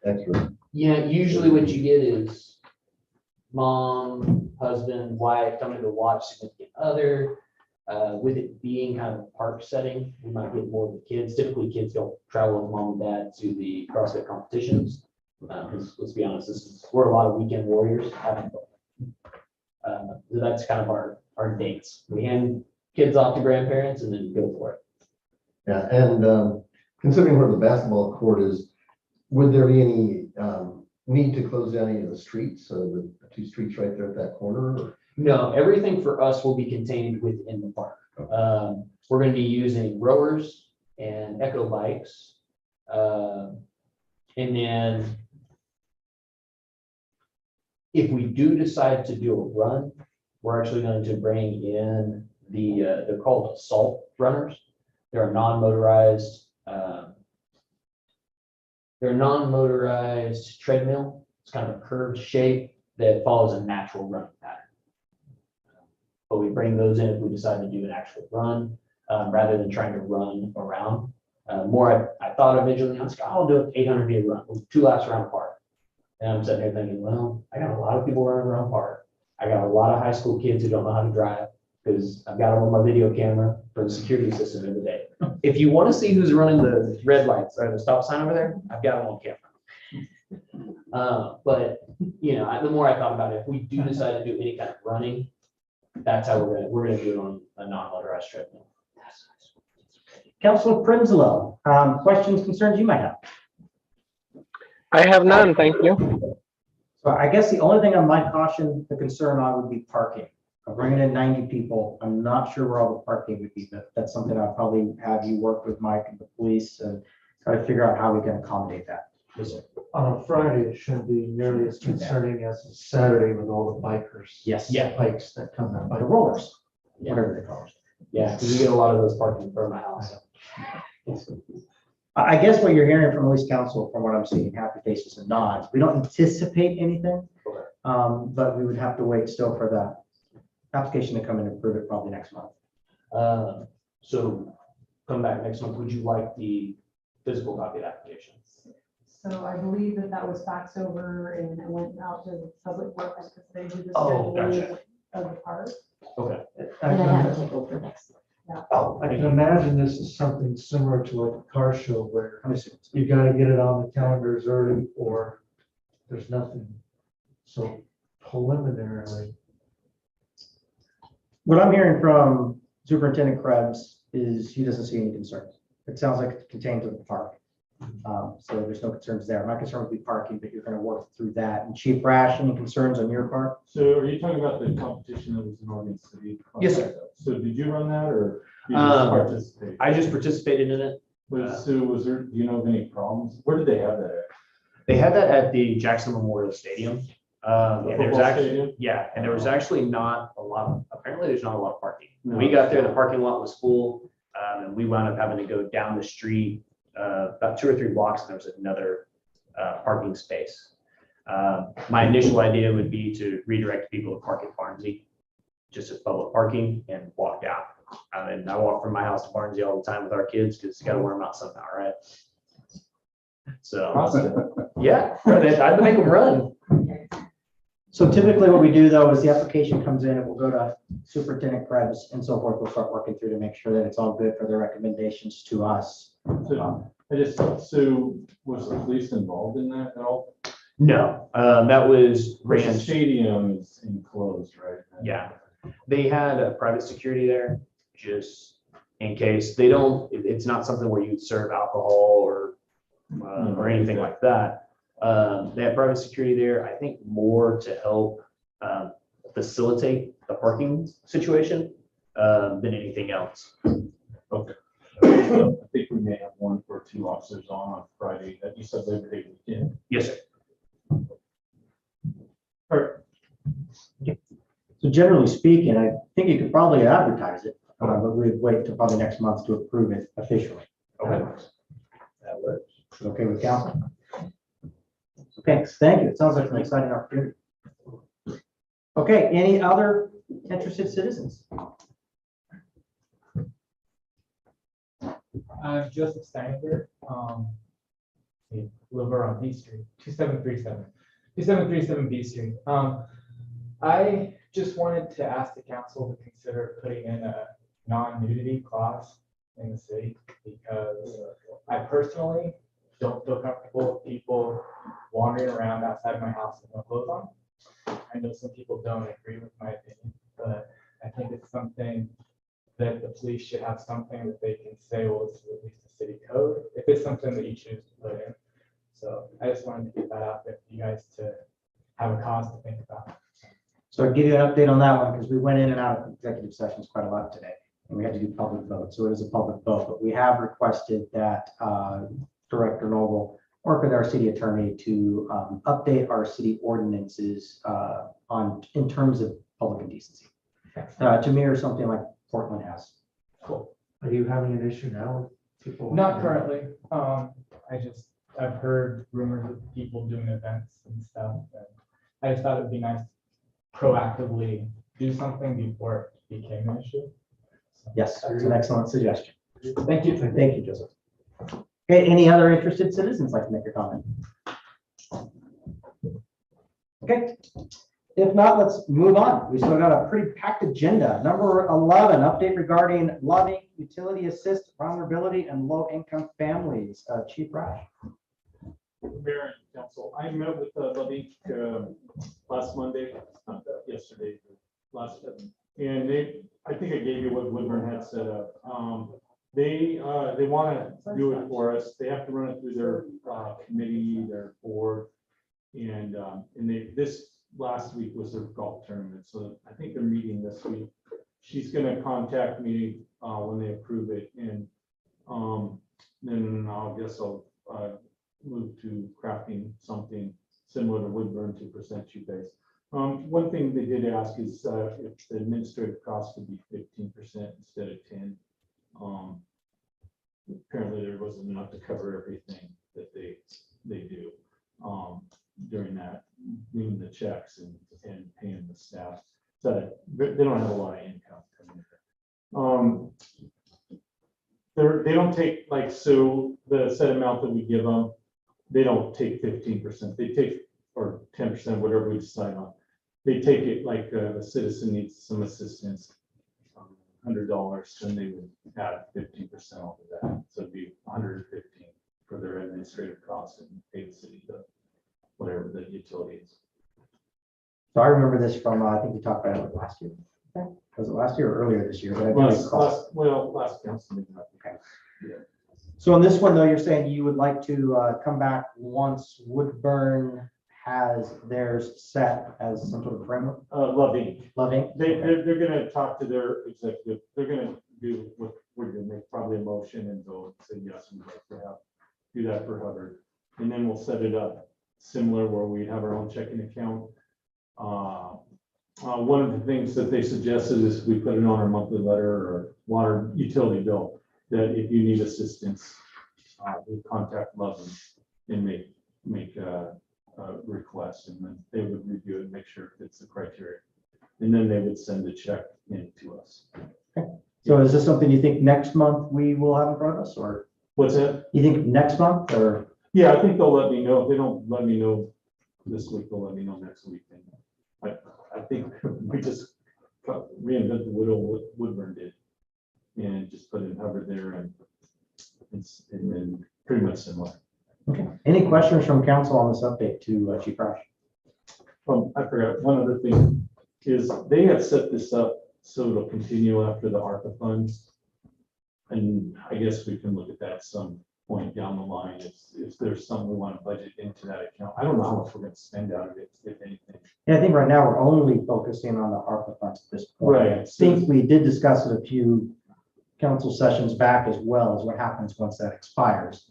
extra. Yeah, usually what you get is mom, husband, wife coming to watch, significant other. With it being kind of a park setting, we might get more of the kids. Typically, kids don't travel with mom and dad to the CrossFit competitions. Because let's be honest, we're a lot of weekend warriors having fun. So that's kind of our dates. We hand kids off to grandparents and then go for it. Yeah, and considering where the basketball court is, would there be any need to close down any of the streets? So the two streets right there at that corner? Or? No, everything for us will be contained within the park. We're going to be using rowers and echo bikes. And then if we do decide to do a run, we're actually going to bring in they're called assault runners. They're a non-motorized treadmill. It's kind of a curved shape that follows a natural running pattern. But we bring those in if we decide to do an actual run, rather than trying to run around. I thought originally, I was like, I'll do an 800-meter run, 2 laps around the park. And I'm sitting there thinking, well, I got a lot of people running around the park. I got a lot of high school kids who don't know how to drive because I've got them on my video camera for the security system every day. If you want to see who's running the red lights or the stop sign over there, I've got them on camera. But the more I thought about it, if we do decide to do any kind of running, that's how we're gonna do it on a non-motorized treadmill. Councilor Prinsloo, questions, concerns you might have? I have none, thank you. So I guess the only thing I might caution the concern on would be parking. I'm bringing in 90 people. I'm not sure where all the parking would be, but that's something I'll probably have you work with Mike and the police and try to figure out how we can accommodate that. On a Friday, it shouldn't be nearly as concerning as a Saturday with all the bikers. Yes. Yeah. Bikes that come out. By the rollers, Yeah. whatever they call it. Yeah, because we get a lot of those parking in front of my house. I guess what you're hearing from police council, from what I'm seeing, happy faces and nods, we don't anticipate anything. Okay. But we would have to wait still for the application to come in and approve it probably next month. So come back next month. Would you like the physical copy of the application? So I believe that was faxed over and it went out to public works because they do the Oh, scheduling gotcha. of the park. Okay. And then I have to go for next. Oh, I can imagine this is something similar to like a car show where you gotta get it on the calendars early or there's nothing. So preliminarily, What I'm hearing from Superintendent Krebs is he doesn't see any concerns. It sounds like it's contained to the park. So there's no concerns there. My concern would be parking, but you're gonna work through that. And Chief Rash, any concerns on your part? So are you talking about the competition that was in Oregon City? Yes, sir. So did you run that or you Um, just participate? I just participated in it. So was there, do you know of any problems? Where did they have that at? They had that at the Jackson Memorial Stadium. And there was Football actually, stadium? yeah, and there was actually not a lot of, apparently there's not a lot of parking. No. We got there, the parking lot was full, and we wound up having to go down the street, about 2 or 3 blocks, and there was another, parking space. My initial idea would be to redirect people to park at Barnsley, just as public parking and walk down. And I walk from my house to Barnsley all the time with our kids, because you gotta wear them out somehow, right? So, yeah, I had to make them run. So typically what we do though is the application comes in, it will go to Superintendent Krebs and so forth. We'll start working through to make sure that it's all good for their recommendations to us. So was the police involved in that at all? No, that was The ran. stadium is enclosed, right? Yeah, they had a private security there, just in case. They don't, it's not something where you serve alcohol or anything like that. They had private security there, I think more to help facilitate the parking situation than anything else. Okay. I think we may have 1 or 2 officers on Friday, that you said Labor Day weekend. Yes, sir. So generally speaking, I think you could probably advertise it, but we'd wait till probably next month to approve it officially. Okay. That works. Okay with council? Okay, thank you. It sounds like an exciting opportunity. Okay, any other interested citizens? I'm Joseph Steinberg, live on B Street, 2737 B Street. I just wanted to ask the council to consider putting in a non-nudity clause in the city, because I personally don't feel comfortable with people wandering around outside my house with no clothes on. I know some people don't agree with my opinion, but I think it's something that the police should have something that they can say, well, it's at least a city code, if it's something that you choose to put in. So I just wanted to get that out there for you guys to have a cause to think about. So I'll give you an update on that one, because we went in and out of executive sessions quite a lot today, and we had to do public vote, so it is a public vote, but we have requested that Director Noble work with our city attorney to update our city ordinances in terms of public indecency. To mirror something like Portland has. Cool. are you having an issue now with people? Not currently. I've heard rumors of people doing events and stuff. And I just thought it'd be nice to proactively do something before it became an issue. So, Yes, that's an excellent suggestion. Thank you. Thank you, Joseph. Okay, any other interested citizens like to make a comment? Okay, if not, let's move on. We still got a pretty packed agenda. Number 11, update regarding loving utility assist vulnerability and low-income families. Chief Rash. Mayor and Council, I met with Loving last Monday, not that, yesterday, last And I think I gave you what Woodburn had set up. They want to do it for us. They have to run it through their committee, their board. And this last week was their golf tournament. So I think they're meeting this week. She's gonna contact me when they approve it, and then I'll move to crafting something similar to Woodburn to present you guys. One thing they did ask is if the administrative cost could be 15% instead of 10. Apparently there wasn't enough to cover everything that they do during that, doing the checks and paying the staff. So they don't have a lot of income coming in. They don't take, like, so the set amount that we give them, they don't take 15%. They take, or 10%, whatever we decide on. They take it like a citizen needs some assistance, $100, then they would add 15% off of that. So it'd be 115 for their administrative costs and pay the city whatever the utility is. So I remember this from, I think we talked about it last year. Was it last year or earlier this year? But I do recall. Last council meeting. Okay. Yeah. So on this one, though, you're saying you would like to come back once Woodburn has theirs set as some sort of framework? Loving. Loving? They're gonna talk to their executive. They're gonna do what we're gonna make, probably a motion, and they'll say, yes, we'd like to do that for Hubbard. And then we'll set it up similar where we have our own checking account. One of the things that they suggested is we put it on our monthly letter or water utility bill, that if you need assistance, we contact Loving and make a request, and then they would review it and make sure it fits the criteria. And then they would send a check in to us. Okay. So is this something you think next month we will have in front of us, or? What's that? You think next month, or? Yeah, I think they'll let me know. If they don't let me know this week, they'll let me know next week. And I think we just reinvent the wheel Woodburn did, and just put in Hubbard there, and then pretty much similar. Okay. Any questions from council on this update to Chief Rush? I forgot one other thing is they have set this up so it'll continue after the ARPA funds. And I guess we can look at that at some point down the line if there's something we want to budget into that account. I don't know how much we're going to spend out of it, if anything. Yeah, I think right now we're only focusing on the ARPA funds at this point. Right. I think we did discuss it a few council sessions back, as well as what happens once that expires.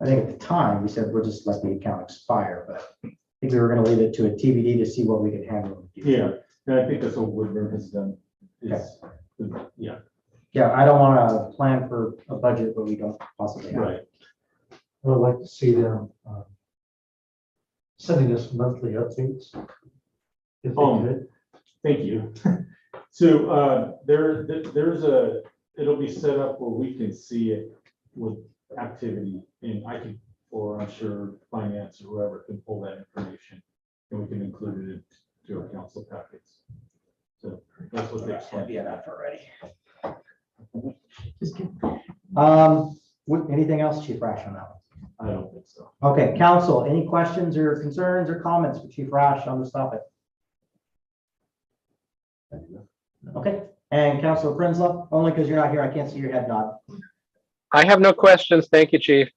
I think at the time we said we'll just let the account expire, but I think we were going to leave it to a TBD to see what we could handle in the future. Yeah, and I think that's what Woodburn has done. Yeah. Yeah, I don't want to plan for a budget, but we don't possibly have. Right. I would like to see them sending us monthly updates. If they could. Thank you. So it'll be set up where we can see it with activity, and I could, or I'm sure finance or whoever can pull that information, and we can include it into our council packets. So that's what they explained. Yeah, that's already. Just kidding. Anything else, Chief Rash, on that one? I don't think so. Okay, council, any questions or concerns or comments for Chief Rash on this topic? Okay, and Councilor Prinsloo, only because you're not here, I can't see your head nod. I have no questions. Thank you, Chief.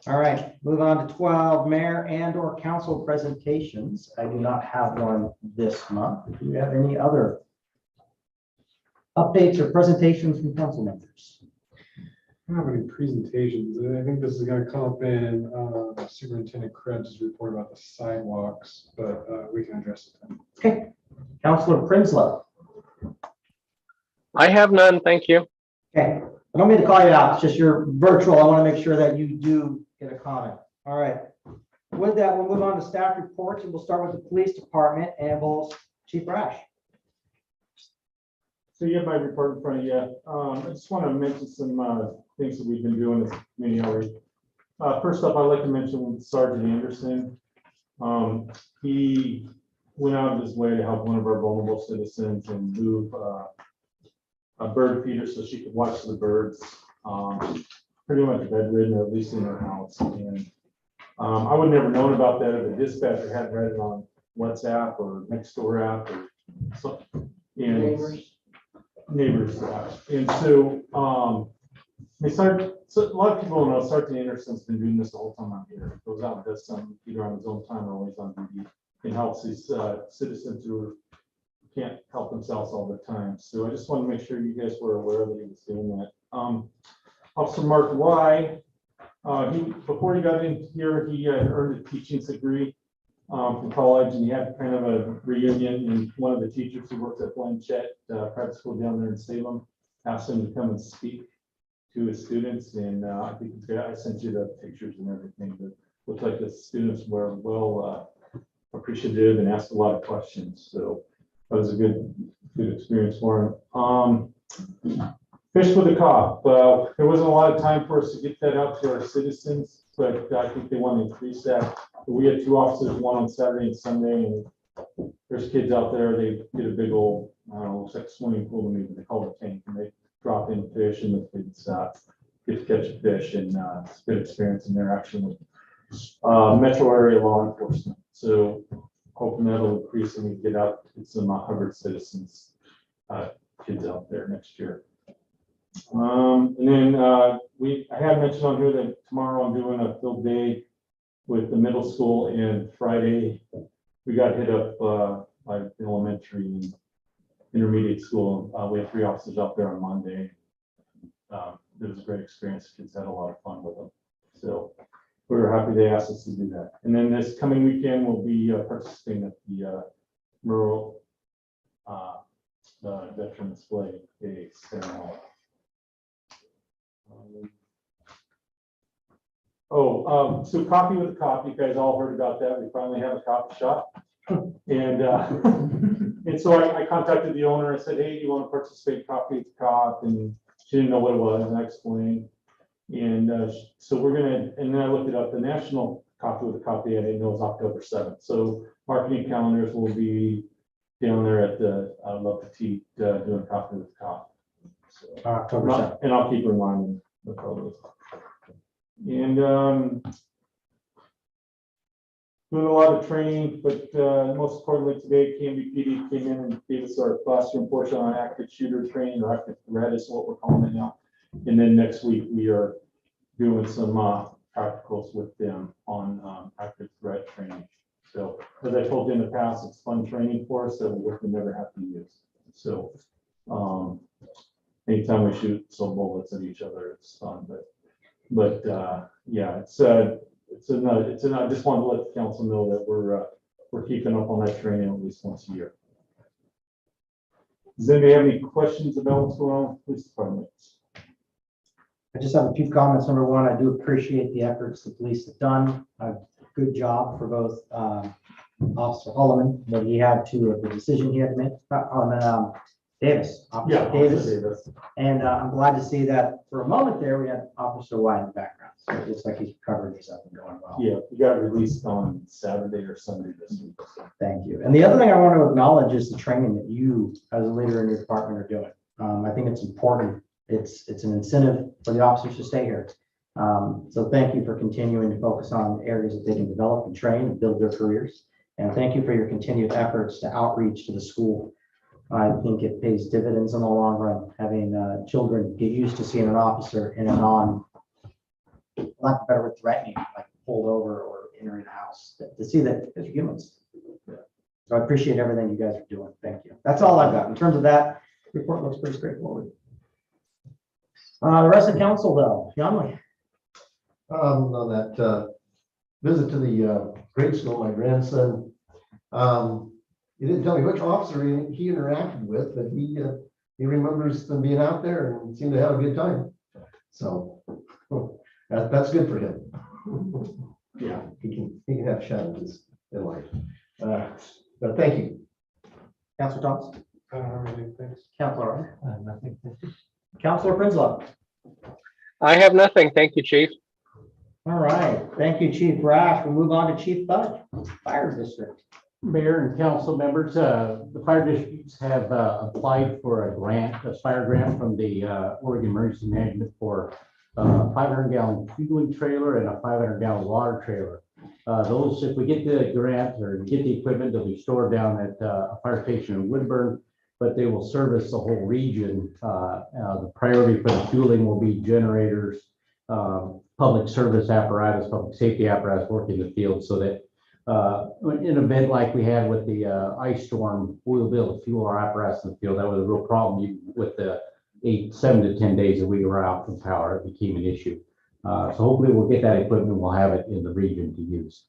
All right, move on to 12, mayor and or council presentations. I do not have one this month. Do you have any other updates or presentations from council members? I don't have any presentations. I think this is going to come up in Superintendent Krebs' report about the sidewalks, but we can address it then. Okay, Councilor Prinsloo. I have none. Thank you. Okay, I don't mean to call you out. It's just you're virtual. I want to make sure that you do get a comment. All right. With that, we'll move on to staff reports, and we'll start with the police department, and we'll Chief Rash. So you have my report in front of you. I just want to mention some things that we've been doing as a community already. First up, I'd like to mention Sergeant Anderson. He went out of his way to help one of our vulnerable citizens and move a bird feeder so she could watch the birds. Pretty much bedridden, or at least in her house. And I would never known about that if the dispatcher hadn't read it on WhatsApp or Nextdoor app or something. And neighbors. And so, they started, so a lot of people know Sergeant Anderson's been doing this the whole time I'm here. Goes out and does some either on his own time or when he's on duty and helps these citizens who can't help themselves all the time. So I just want to make sure you guys were aware that he was doing that. Officer Mark Y, before he got in here, he earned a teaching degree from college, and he had kind of a reunion. And one of the teachers who works at Blanchette private school down there in Salem asked him to come and speak to his students, and I think I sent you the pictures and everything, but looked like the students were well appreciative and asked a lot of questions. So that was a good experience for him. Fish with a cop. There wasn't a lot of time for us to get that out to our citizens, but I think they want to increase that. We had 2 officers, one on Saturday and Sunday, and there's kids out there. They did a big old, I don't know, it's like a swimming pool to me, but they call it a tank, and they drop in fish, and the kids get to catch a fish, and it's a good experience in interaction with metro area law enforcement. So hoping that'll increase and we get out to some Hubbard citizens, kids out there next year. And then I had mentioned on here that tomorrow I'm doing a field day with the middle school, and Friday we got hit up by the elementary and intermediate school. We had 3 officers out there on Monday. It was a great experience. Kids had a lot of fun with them. So we were happy they asked us to do that. And then this coming weekend, we'll be participating at the rural veteran display day ceremony. So coffee with a cop. You guys all heard about that. We finally have a coffee shop. And and so I contacted the owner. I said, hey, do you want to participate in coffee with the cop? And she didn't know what it was, and I explained. And so we're gonna, and then I looked it up. The national coffee with the cop day I didn't know was October 7th. So marketing calendars will be down there at the La Petite doing coffee with the cop. So, October 7th. and I'll keep reminding the public. And doing a lot of training, but most importantly today, KMBPD came in and gave us our classroom portion on active shooter training, or active threat is what we're calling it now. And then next week we are doing some practicals with them on active threat training. So as I told you in the past, it's fun training for us that we never have to use. So anytime we shoot some bullets at each other, it's fun. But yeah, I just wanted to let the council know that we're keeping up on that training at least once a year. Does anybody have any questions about what's going on with the police department? I just have a few comments. Number one, I do appreciate the efforts the police have done. A good job for both Officer Holloman, that he had to, the decision he had to make, Davis. Officer Davis. And I'm glad to see that for a moment there, we had Officer White in the background. So it looks like he's recovered himself and going well. Yeah, we got released on Saturday or Sunday this week. So. Thank you. And the other thing I want to acknowledge is the training that you, as a leader in your department, are doing. I think it's important. It's an incentive for the officers to stay here. So thank you for continuing to focus on areas that they can develop and train and build their careers. And thank you for your continued efforts to outreach to the school. I think it pays dividends in the long run, having children get used to seeing an officer in a lack of better word, threatening, like pulled over or entering a house, to see that as humans. So I appreciate everything you guys are doing. Thank you. That's all I've got. In terms of that, the report looks pretty straightforward. The rest of the council, though, Youngly. On that visit to the grade school, my grandson, he didn't tell me which officer he interacted with, but he remembers them being out there and seemed to have a good time. So that's good for him. Yeah, he can have challenges in life. But thank you. Councilor Thomas. Thanks. Councilor. Nothing. Councilor Prinsloo. I have nothing. Thank you, Chief. All right. Thank you, Chief Rash. We'll move on to Chief Bud, Fire District. Mayor and council members, the fire districts have applied for a grant, a fire grant from the Oregon Emergency Management for a 500-gallon fueling trailer and a 500-gallon water trailer. Those, if we get the grant or get the equipment, they'll be stored down at a fire station in Woodburn. but they will service the whole region. The priority for the fueling will be generators, public service apparatus, public safety apparatus working the field, so that in an event like we had with the ice storm, we'll be able to fuel our apparatus in the field. That was a real problem with the 7 to 10 days that we were out from power. It became an issue. So hopefully we'll get that equipment. We'll have it in the region to use.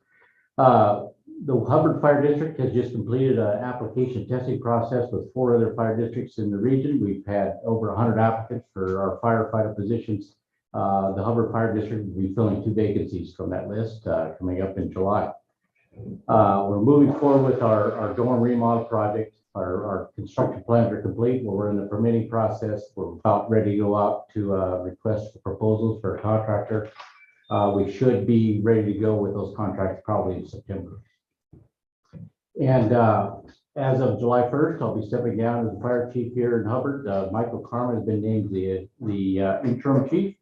The Hubbard Fire District has just completed an application testing process with 4 other fire districts in the region. We've had over 100 applicants for our firefighter positions. The Hubbard Fire District will be filling 2 vacancies from that list coming up in July. We're moving forward with our dorm remodel project. Our construction plans are complete. We're in the permitting process. We're about ready to go out to request for proposals for a contractor. We should be ready to go with those contracts probably in September. And as of July 1st, I'll be stepping down as the fire chief here in Hubbard. Michael Carmen has been named the interim chief,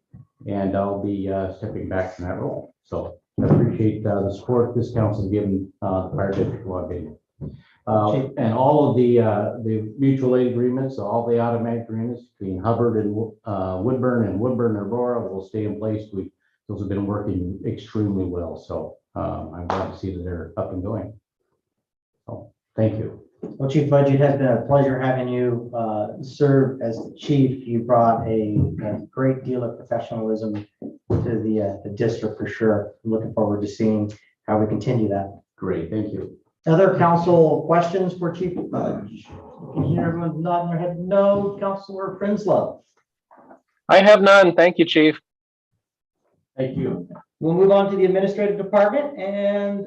and I'll be stepping back from that role. So I appreciate the support this council has given the fire district while I've been here. And all of the mutual aid agreements, all the automatic agreements between Hubbard and Woodburn and Aurora will stay in place. Those have been working extremely well. So I'm glad to see that they're up and going. So thank you. Well, Chief Budge, it has been a pleasure having you serve as the chief. You brought a great deal of professionalism to the district for sure. I'm looking forward to seeing how we continue that. Great, thank you. Other council questions for Chief Budge? Can you hear everyone nodding their head? No. Councilor Prinslove. I have none. Thank you, Chief. Thank you. We'll move on to the administrative department and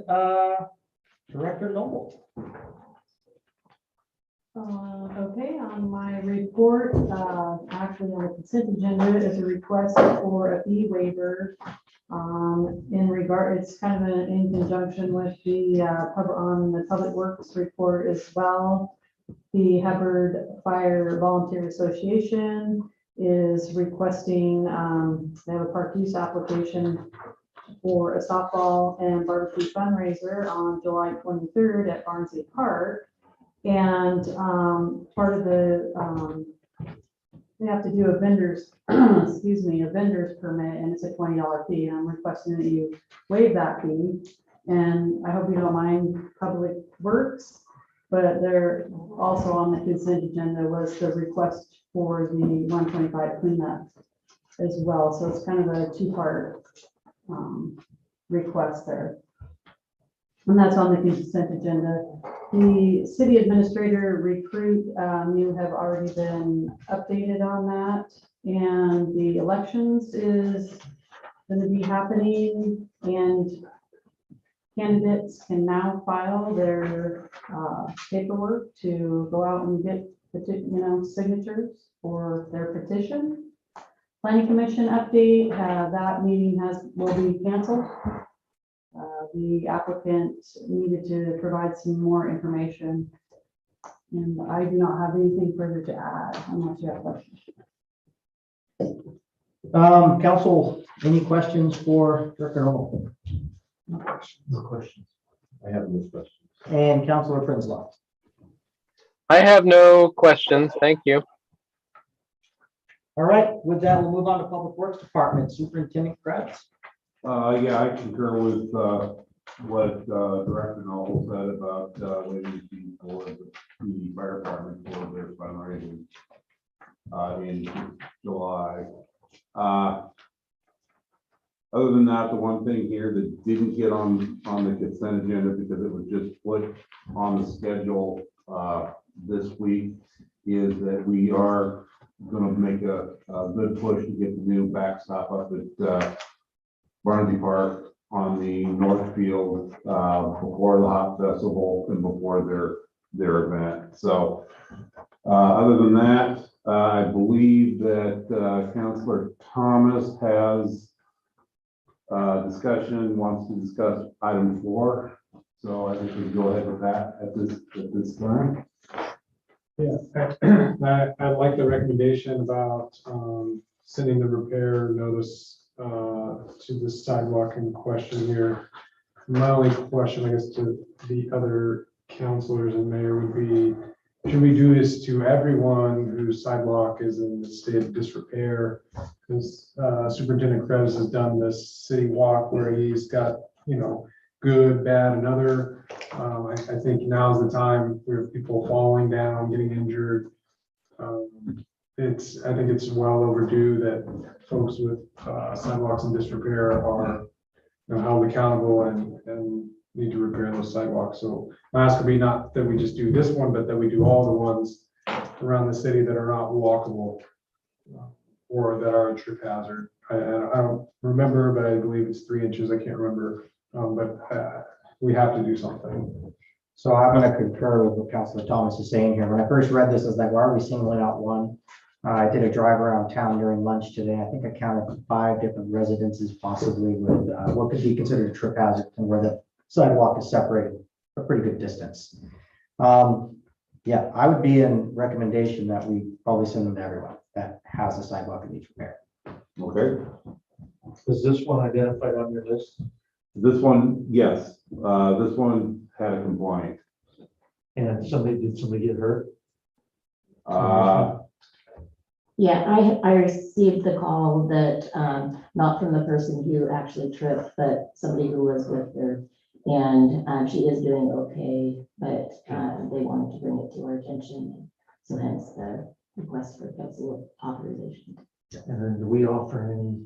Director Noble. Okay, on my report, actually on the consent agenda is a request for a fee waiver. In regard, it's kind of in conjunction with the public works report as well. The Hubbard Fire Volunteer Association is requesting, they have a park use application for a softball and barbecue fundraiser on July 23rd at Barnsley Park. And part of the, they have to do a vendor's, excuse me, a vendor's permit, and it's a $20 fee. And I'm requesting that you waive that fee. And I hope you don't mind Public Works, but they're also on the consent agenda was the request for the 125 cleanup as well. So it's kind of a 2-part request there. And that's on the consent agenda. The city administrator recruit, you have already been updated on that. And the elections is going to be happening, and candidates can now file their paperwork to go out and get signatures for their petition. Planning Commission update, that meeting will be canceled. The applicant needed to provide some more information, and I do not have anything further to add unless you have questions. Council, any questions for Director Noble? No questions. I have no questions. And Councilor Prinslove. I have no questions. Thank you. All right, with that, we'll move on to Public Works Department. Superintendent Krebs. Yeah, I concur with what Director Noble said about waiving fees for the fire department for their fundraising in July. Other than that, the one thing here that didn't get on the consent agenda because it was just put on the schedule this week is that we are going to make a good push to get the new backstop up at Barnaby Park on the north field before the Hop Festival and before their event. So other than that, I believe that Councilor Thomas has discussion, wants to discuss item 4. So I think we can go ahead with that at this time. Yeah, I like the recommendation about sending the repair notice to the sidewalk in question here. My only question, I guess, to the other counselors and mayor would be, should we do this to everyone whose sidewalk is in the state of disrepair? Because Superintendent Krebs has done this city walk where he's got, good, bad, and other. I think now's the time where people falling down, getting injured. I think it's well overdue that folks with sidewalks in disrepair are held accountable and need to repair those sidewalks. So my ask would be not that we just do this one, but that we do all the ones around the city that are not walkable or that are a trip hazard. I don't remember, but I believe it's 3 inches. I can't remember, but we have to do something. So I'm going to concur with what Councilor Thomas is saying here. When I first read this, I was like, why are we singling out one? I did a drive around town during lunch today. I think I counted 5 different residences possibly with what could be considered a trip hazard and where the sidewalk is separated a pretty good distance. Yeah, I would be in recommendation that we probably send them to everyone that has a sidewalk that needs repair. Okay, Is this one identified on your list? this one, yes, this one had a complaint. And did somebody get hurt? Yeah, I received the call that, not from the person who actually tripped, but somebody who was with her. And she is doing okay, but they wanted to bring it to our attention. So hence the request for council authorization. And then do we offer any?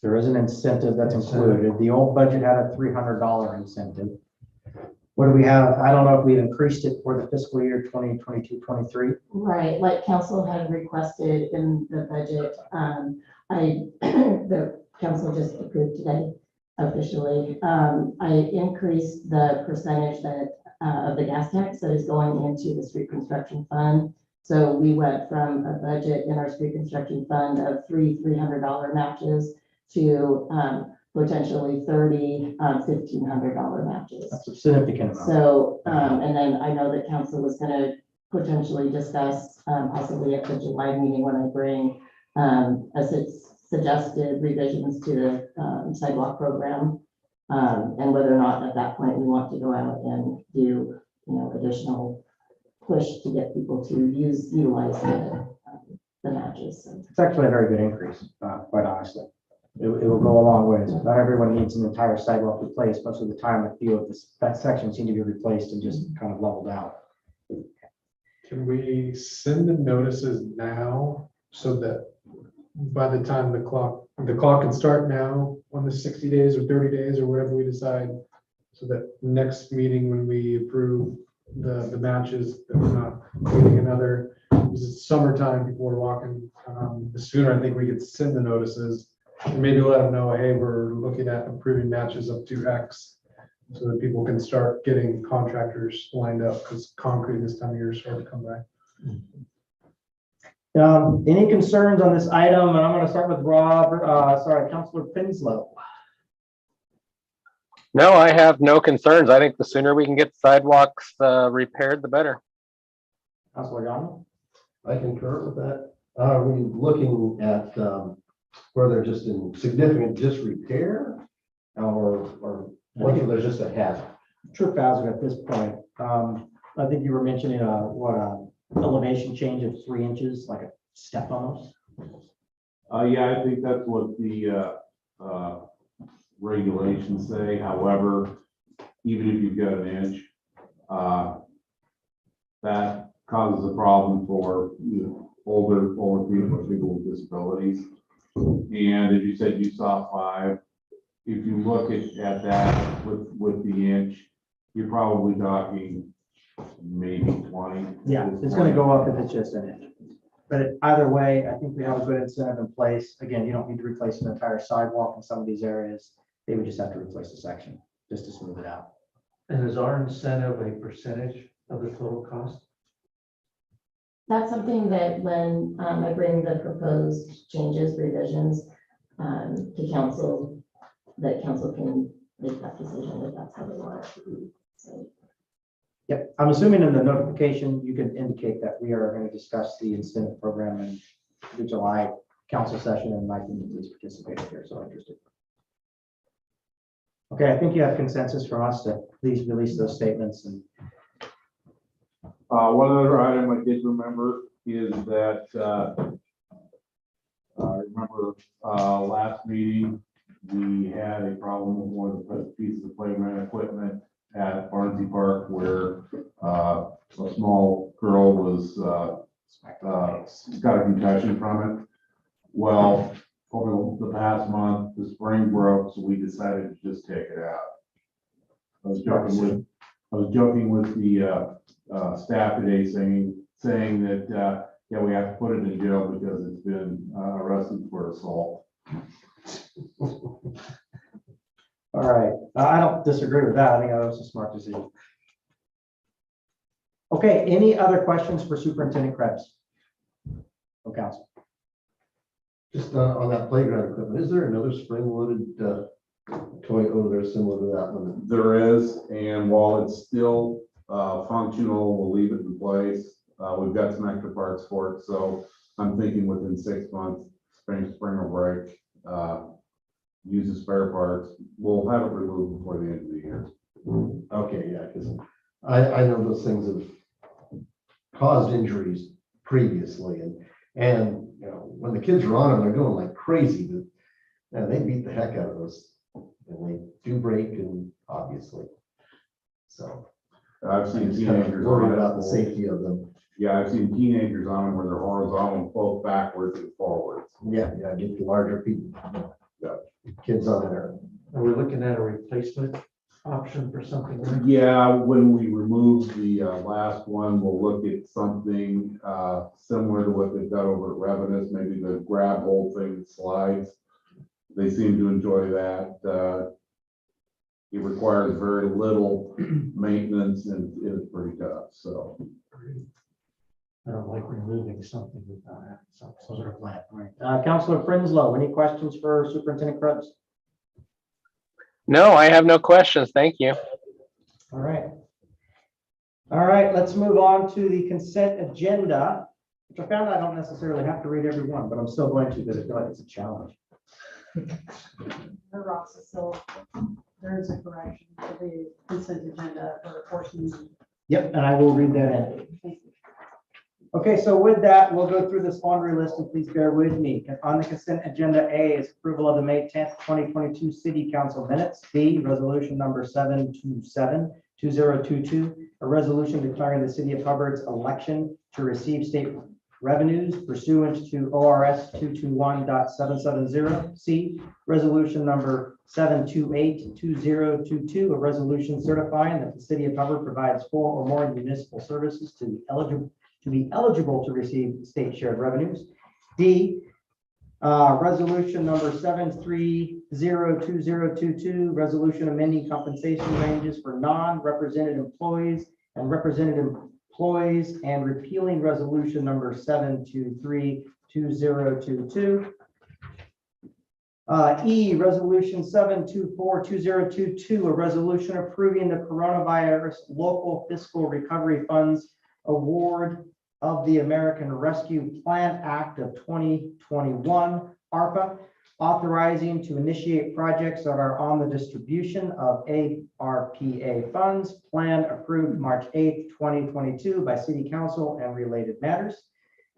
There is an incentive that's included. The old budget had a $300 incentive. What do we have? I don't know if we've increased it for the fiscal year 2022-23. Right, like council had requested in the budget, the council just approved today officially. I increased the percentage that of the gas tax that is going into the street construction fund. So we went from a budget in our street construction fund of $300 matches to potentially 30 $1,500 matches. That's a significant amount. So, and then I know that council was gonna potentially discuss, possibly at the July meeting when I bring, as it's suggested revisions to the sidewalk program. And whether or not at that point we want to go out and do, additional push to get people to utilize the matches. So. It's actually a very good increase, quite honestly. It will go a long way. Not everyone needs an entire sidewalk replaced. Most of the time, a few of that section seem to be replaced and just kind of leveled out. Can we send the notices now so that by the time the clock can start now on the 60 days or 30 days or whatever we decide, so that next meeting when we approve the matches, that we're not waiting another, because it's summertime, people are walking. The sooner I think we could send the notices and maybe let them know, hey, we're looking at approving matches up to X, so that people can start getting contractors lined up, because concrete this time of year is hard to come by. Any concerns on this item? And I'm going to start with Councilor Pinslow. No, I have no concerns. I think the sooner we can get sidewalks repaired, the better. Councilor Young? I concur with that. Are we looking at where they're just in significant disrepair or whether there's just a hazard? Trip hazard at this point. I think you were mentioning elevation change of 3 inches, like a step almost. Yeah, I think that's what the regulations say. However, even if you've got an inch, that causes a problem for older people, people with disabilities. And as you said, you saw 5. If you look at that with the inch, you're probably talking maybe 20. Yeah, it's going to go up if it's just an inch. But either way, I think we have a good incentive in place. Again, you don't need to replace an entire sidewalk in some of these areas. They would just have to replace a section just to smooth it out. And is our incentive a percentage of the total cost? That's something that when I bring the proposed changes, revisions to council, that council can make that decision if that's how they want it to be. So. Yep, I'm assuming in the notification, you can indicate that we are going to discuss the incentive program in the July council session, and Mike, can you please participate if you're so interested. Okay, I think you have consensus from us to please release those statements, and One other item I did remember is that, I remember, last meeting, we had a problem with one of the pieces of playground equipment at Barnsley Park where, a small girl was, got a concussion from it. Well, over the past month, the spring broke, so we decided to just take it out. I was joking with the staff today saying that, yeah, we have to put it in jail because it's been arrested for assault. All right, I don't disagree with that. I think that was a smart decision. Okay, any other questions for Superintendent Krebs? From council? Just on that playground equipment, is there another spring-loaded toy over there similar to that one? There is, and while it's still functional, we'll leave it in place. We've got some extra parts for it, so I'm thinking within 6 months, spring will break, use the spare parts. We'll have it removed before the end of the year. Okay, yeah, because I know those things have caused injuries previously, and you know, when the kids are on them, they're going like crazy, and they beat the heck out of those, and they do break, and obviously. So I've seen just kind of teenagers worried on it. about the safety of them. Yeah, I've seen teenagers on them where they're horizontal, both backwards and forwards. Yeah, get the larger people, kids on there. Are we looking at a replacement option for something? Like that? Yeah, when we remove the last one, we'll look at something similar to what they've got over at Revenus, maybe the grab hold thing that slides. They seem to enjoy that. It requires very little maintenance and it's pretty tough, so. I don't like removing something without having some sort of flat. Right. Councilor Frinslow, any questions for Superintendent Krebs? No, I have no questions. Thank you. All right. All right, let's move on to the consent agenda, which I found I don't necessarily have to read every one, but I'm still going to because I feel like it's a challenge. Ross is still, there is a correction to the consent agenda for portions. Yep, and I will read that in. Okay, so with that, we'll go through this laundry list and please bear with me. On the consent agenda, A is approval of the May 10th, 2022 City Council minutes. B, resolution number 727-2022, a resolution declaring the city of Hubbard's election to receive state revenues pursuant to ORS 221.770. C, resolution number 728-2022, a resolution certifying that the city of Hubbard provides 4 or more municipal services to be eligible to receive state shared revenues. D, resolution number 730-2022, resolution amending compensation ranges for non-represented employees and represented employees and repealing resolution number 723-2022. E, resolution 724-2022, a resolution approving the coronavirus local fiscal recovery funds award of the American Rescue Plan Act of 2021, ARPA, authorizing to initiate projects that are on the distribution of ARPA funds, plan approved March 8th, 2022 by City Council and related matters.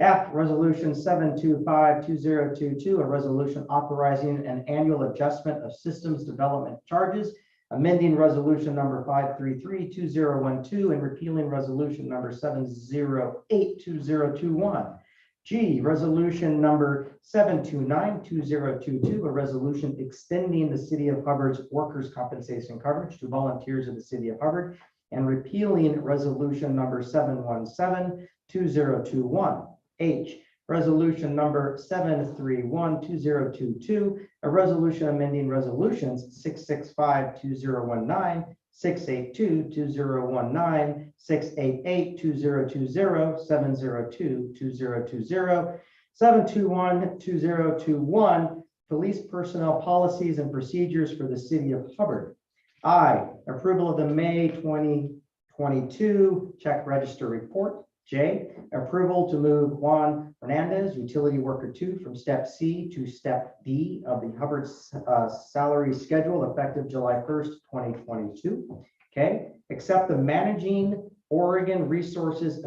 F, resolution 725-2022, a resolution authorizing an annual adjustment of systems development charges, amending resolution number 533-2012 and repealing resolution number 708-2021. G, resolution number 729-2022, a resolution extending the city of Hubbard's workers' compensation coverage to volunteers of the city of Hubbard and repealing resolution number 717-2021. H, resolution number 731-2022, a resolution amending resolutions 665-2019, 682-2019, 688-2020, 702-2020, 721-2021, police personnel policies and procedures for the city of Hubbard. I, approval of the May 2022 check register report. J, approval to move Juan Hernandez, utility worker 2, from step C to step D of the Hubbard salary schedule effective July 1st, 2022. Okay, accept the managing Oregon Resources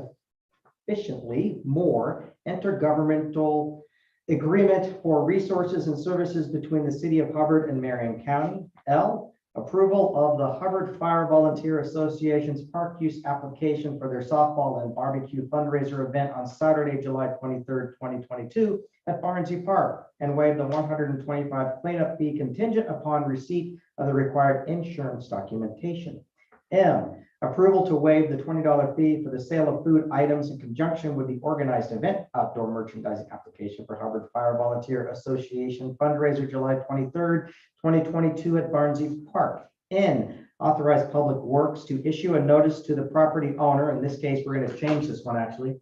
Efficiently More Intergovernmental Agreement for Resources and Services between the City of Hubbard and Marion County. L, approval of the Hubbard Fire Volunteer Association's park use application for their softball and barbecue fundraiser event on Saturday, July 23rd, 2022 at Barnsey Park, and waive the $125 cleanup fee contingent upon receipt of the required insurance documentation. M, approval to waive the $20 fee for the sale of food items in conjunction with the organized event outdoor merchandising application for Hubbard Fire Volunteer Association fundraiser, July 23rd, 2022 at Barnsey Park. N, authorize Public Works to issue a notice to the property owner. In this case, we're going to change this one actually,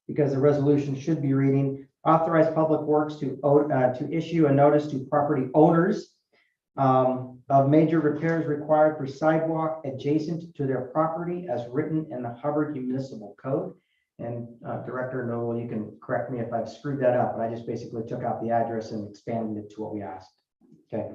because the resolution should be reading, authorize Public Works to issue a notice to property owners of major repairs required for sidewalk adjacent to their property as written in the Hubbard Municipal Code. And Director Noble, you can correct me if I've screwed that up, but I just basically took out the address and expanded it to what we asked. Okay.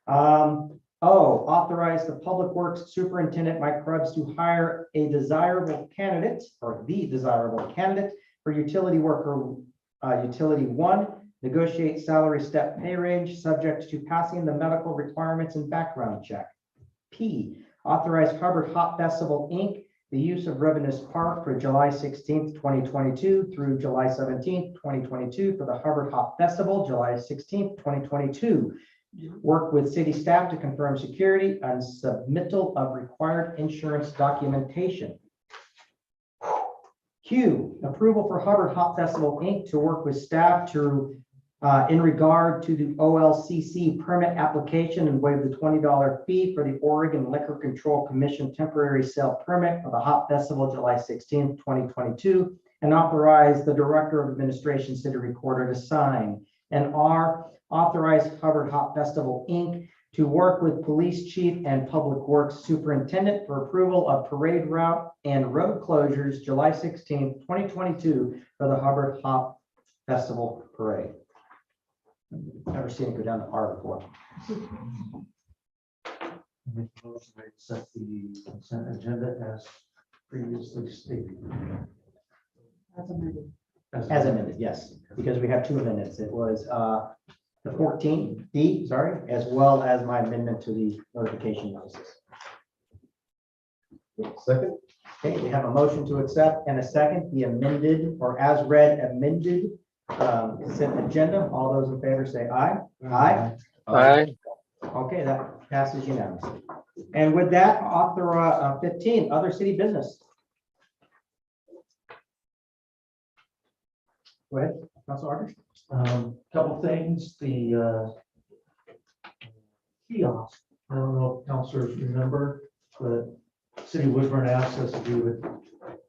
O, authorize the Public Works Superintendent Mike Krebs to hire a desirable candidate or the desirable candidate for utility worker, utility 1, negotiate salary step pay range subject to passing the medical requirements and background check. P, authorize Hubbard Hop Festival, Inc., the use of Revenues Park for July 16th, 2022 through July 17th, 2022 for the Hubbard Hop Festival, July 16th, 2022. Work with city staff to confirm security and submittal of required insurance documentation. Q, approval for Hubbard Hop Festival, Inc. to work with staff to in regard to the OLCC permit application and waive the $20 fee for the Oregon Liquor Control Commission temporary sale permit for the Hop Festival, July 16th, 2022, and authorize the Director of Administration, City Recorder to sign. And R, authorize Hubbard Hop Festival, Inc. to work with Police Chief and Public Works Superintendent for approval of parade route and road closures, July 16th, 2022 for the Hubbard Hop Festival Parade. Never seen it go down to R before. Make a motion to accept the consent agenda as previously stated. As amended. As amended, yes, because we have two amendments. It was the 14D, sorry, as well as my amendment to the notification notices. Second? Okay, we have a motion to accept and a second, the amended or as read amended consent agenda. All those in favor say aye. Aye. Aye. Okay, that passes unanimously. And with that, author 15, other city business. Go ahead, Council Archer. Couple things, the kiosk, I don't know if councilors remember, but City of Woodburn asked us if we would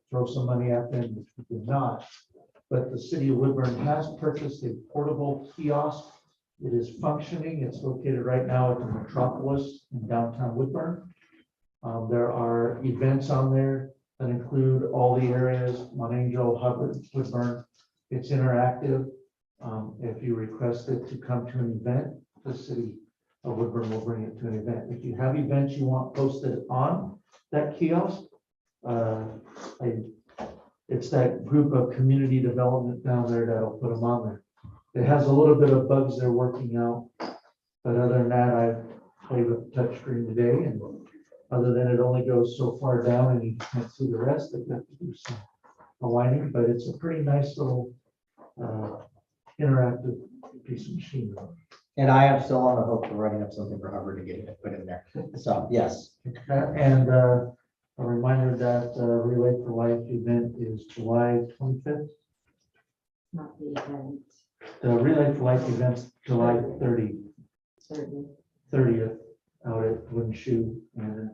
throw some money at them, which we did not. But the City of Woodburn has purchased a portable kiosk. It is functioning. It's located right now at the Metropolis in downtown Woodburn. There are events on there that include all the areas, Mount Angel, Hubbard, Woodburn. It's interactive. If you request it to come to an event, the City of Woodburn will bring it to an event. If you have events you want posted on that kiosk, it's that group of community development down there that'll put them on there. It has a little bit of bugs they're working out, but other than that, I've played with the touchscreen today, and other than it only goes so far down and you can't see the rest, they've got to do some aligning, but it's a pretty nice little interactive piece of machinery. And I am still on the hook for writing up something for Hubbard to get it put in there. So, yes. And a reminder that Relay for Life event is July 25th. Not the event. The Relay for Life event's July 30th out at Wooden Shoe. And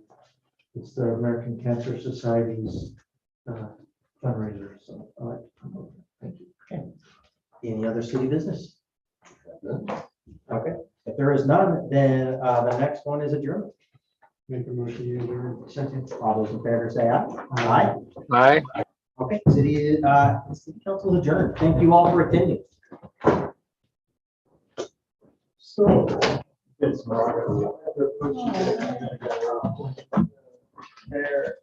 it's the American Cancer Society's fundraiser. So I like to promote it. Thank you. Okay. Any other city business? Okay. If there is none, then the next one is adjournment. Make a motion to adjourn. Second, all those in favor say aye. Aye. Aye. Okay, city council is adjourned. Thank you all for attending. So. Oh. There.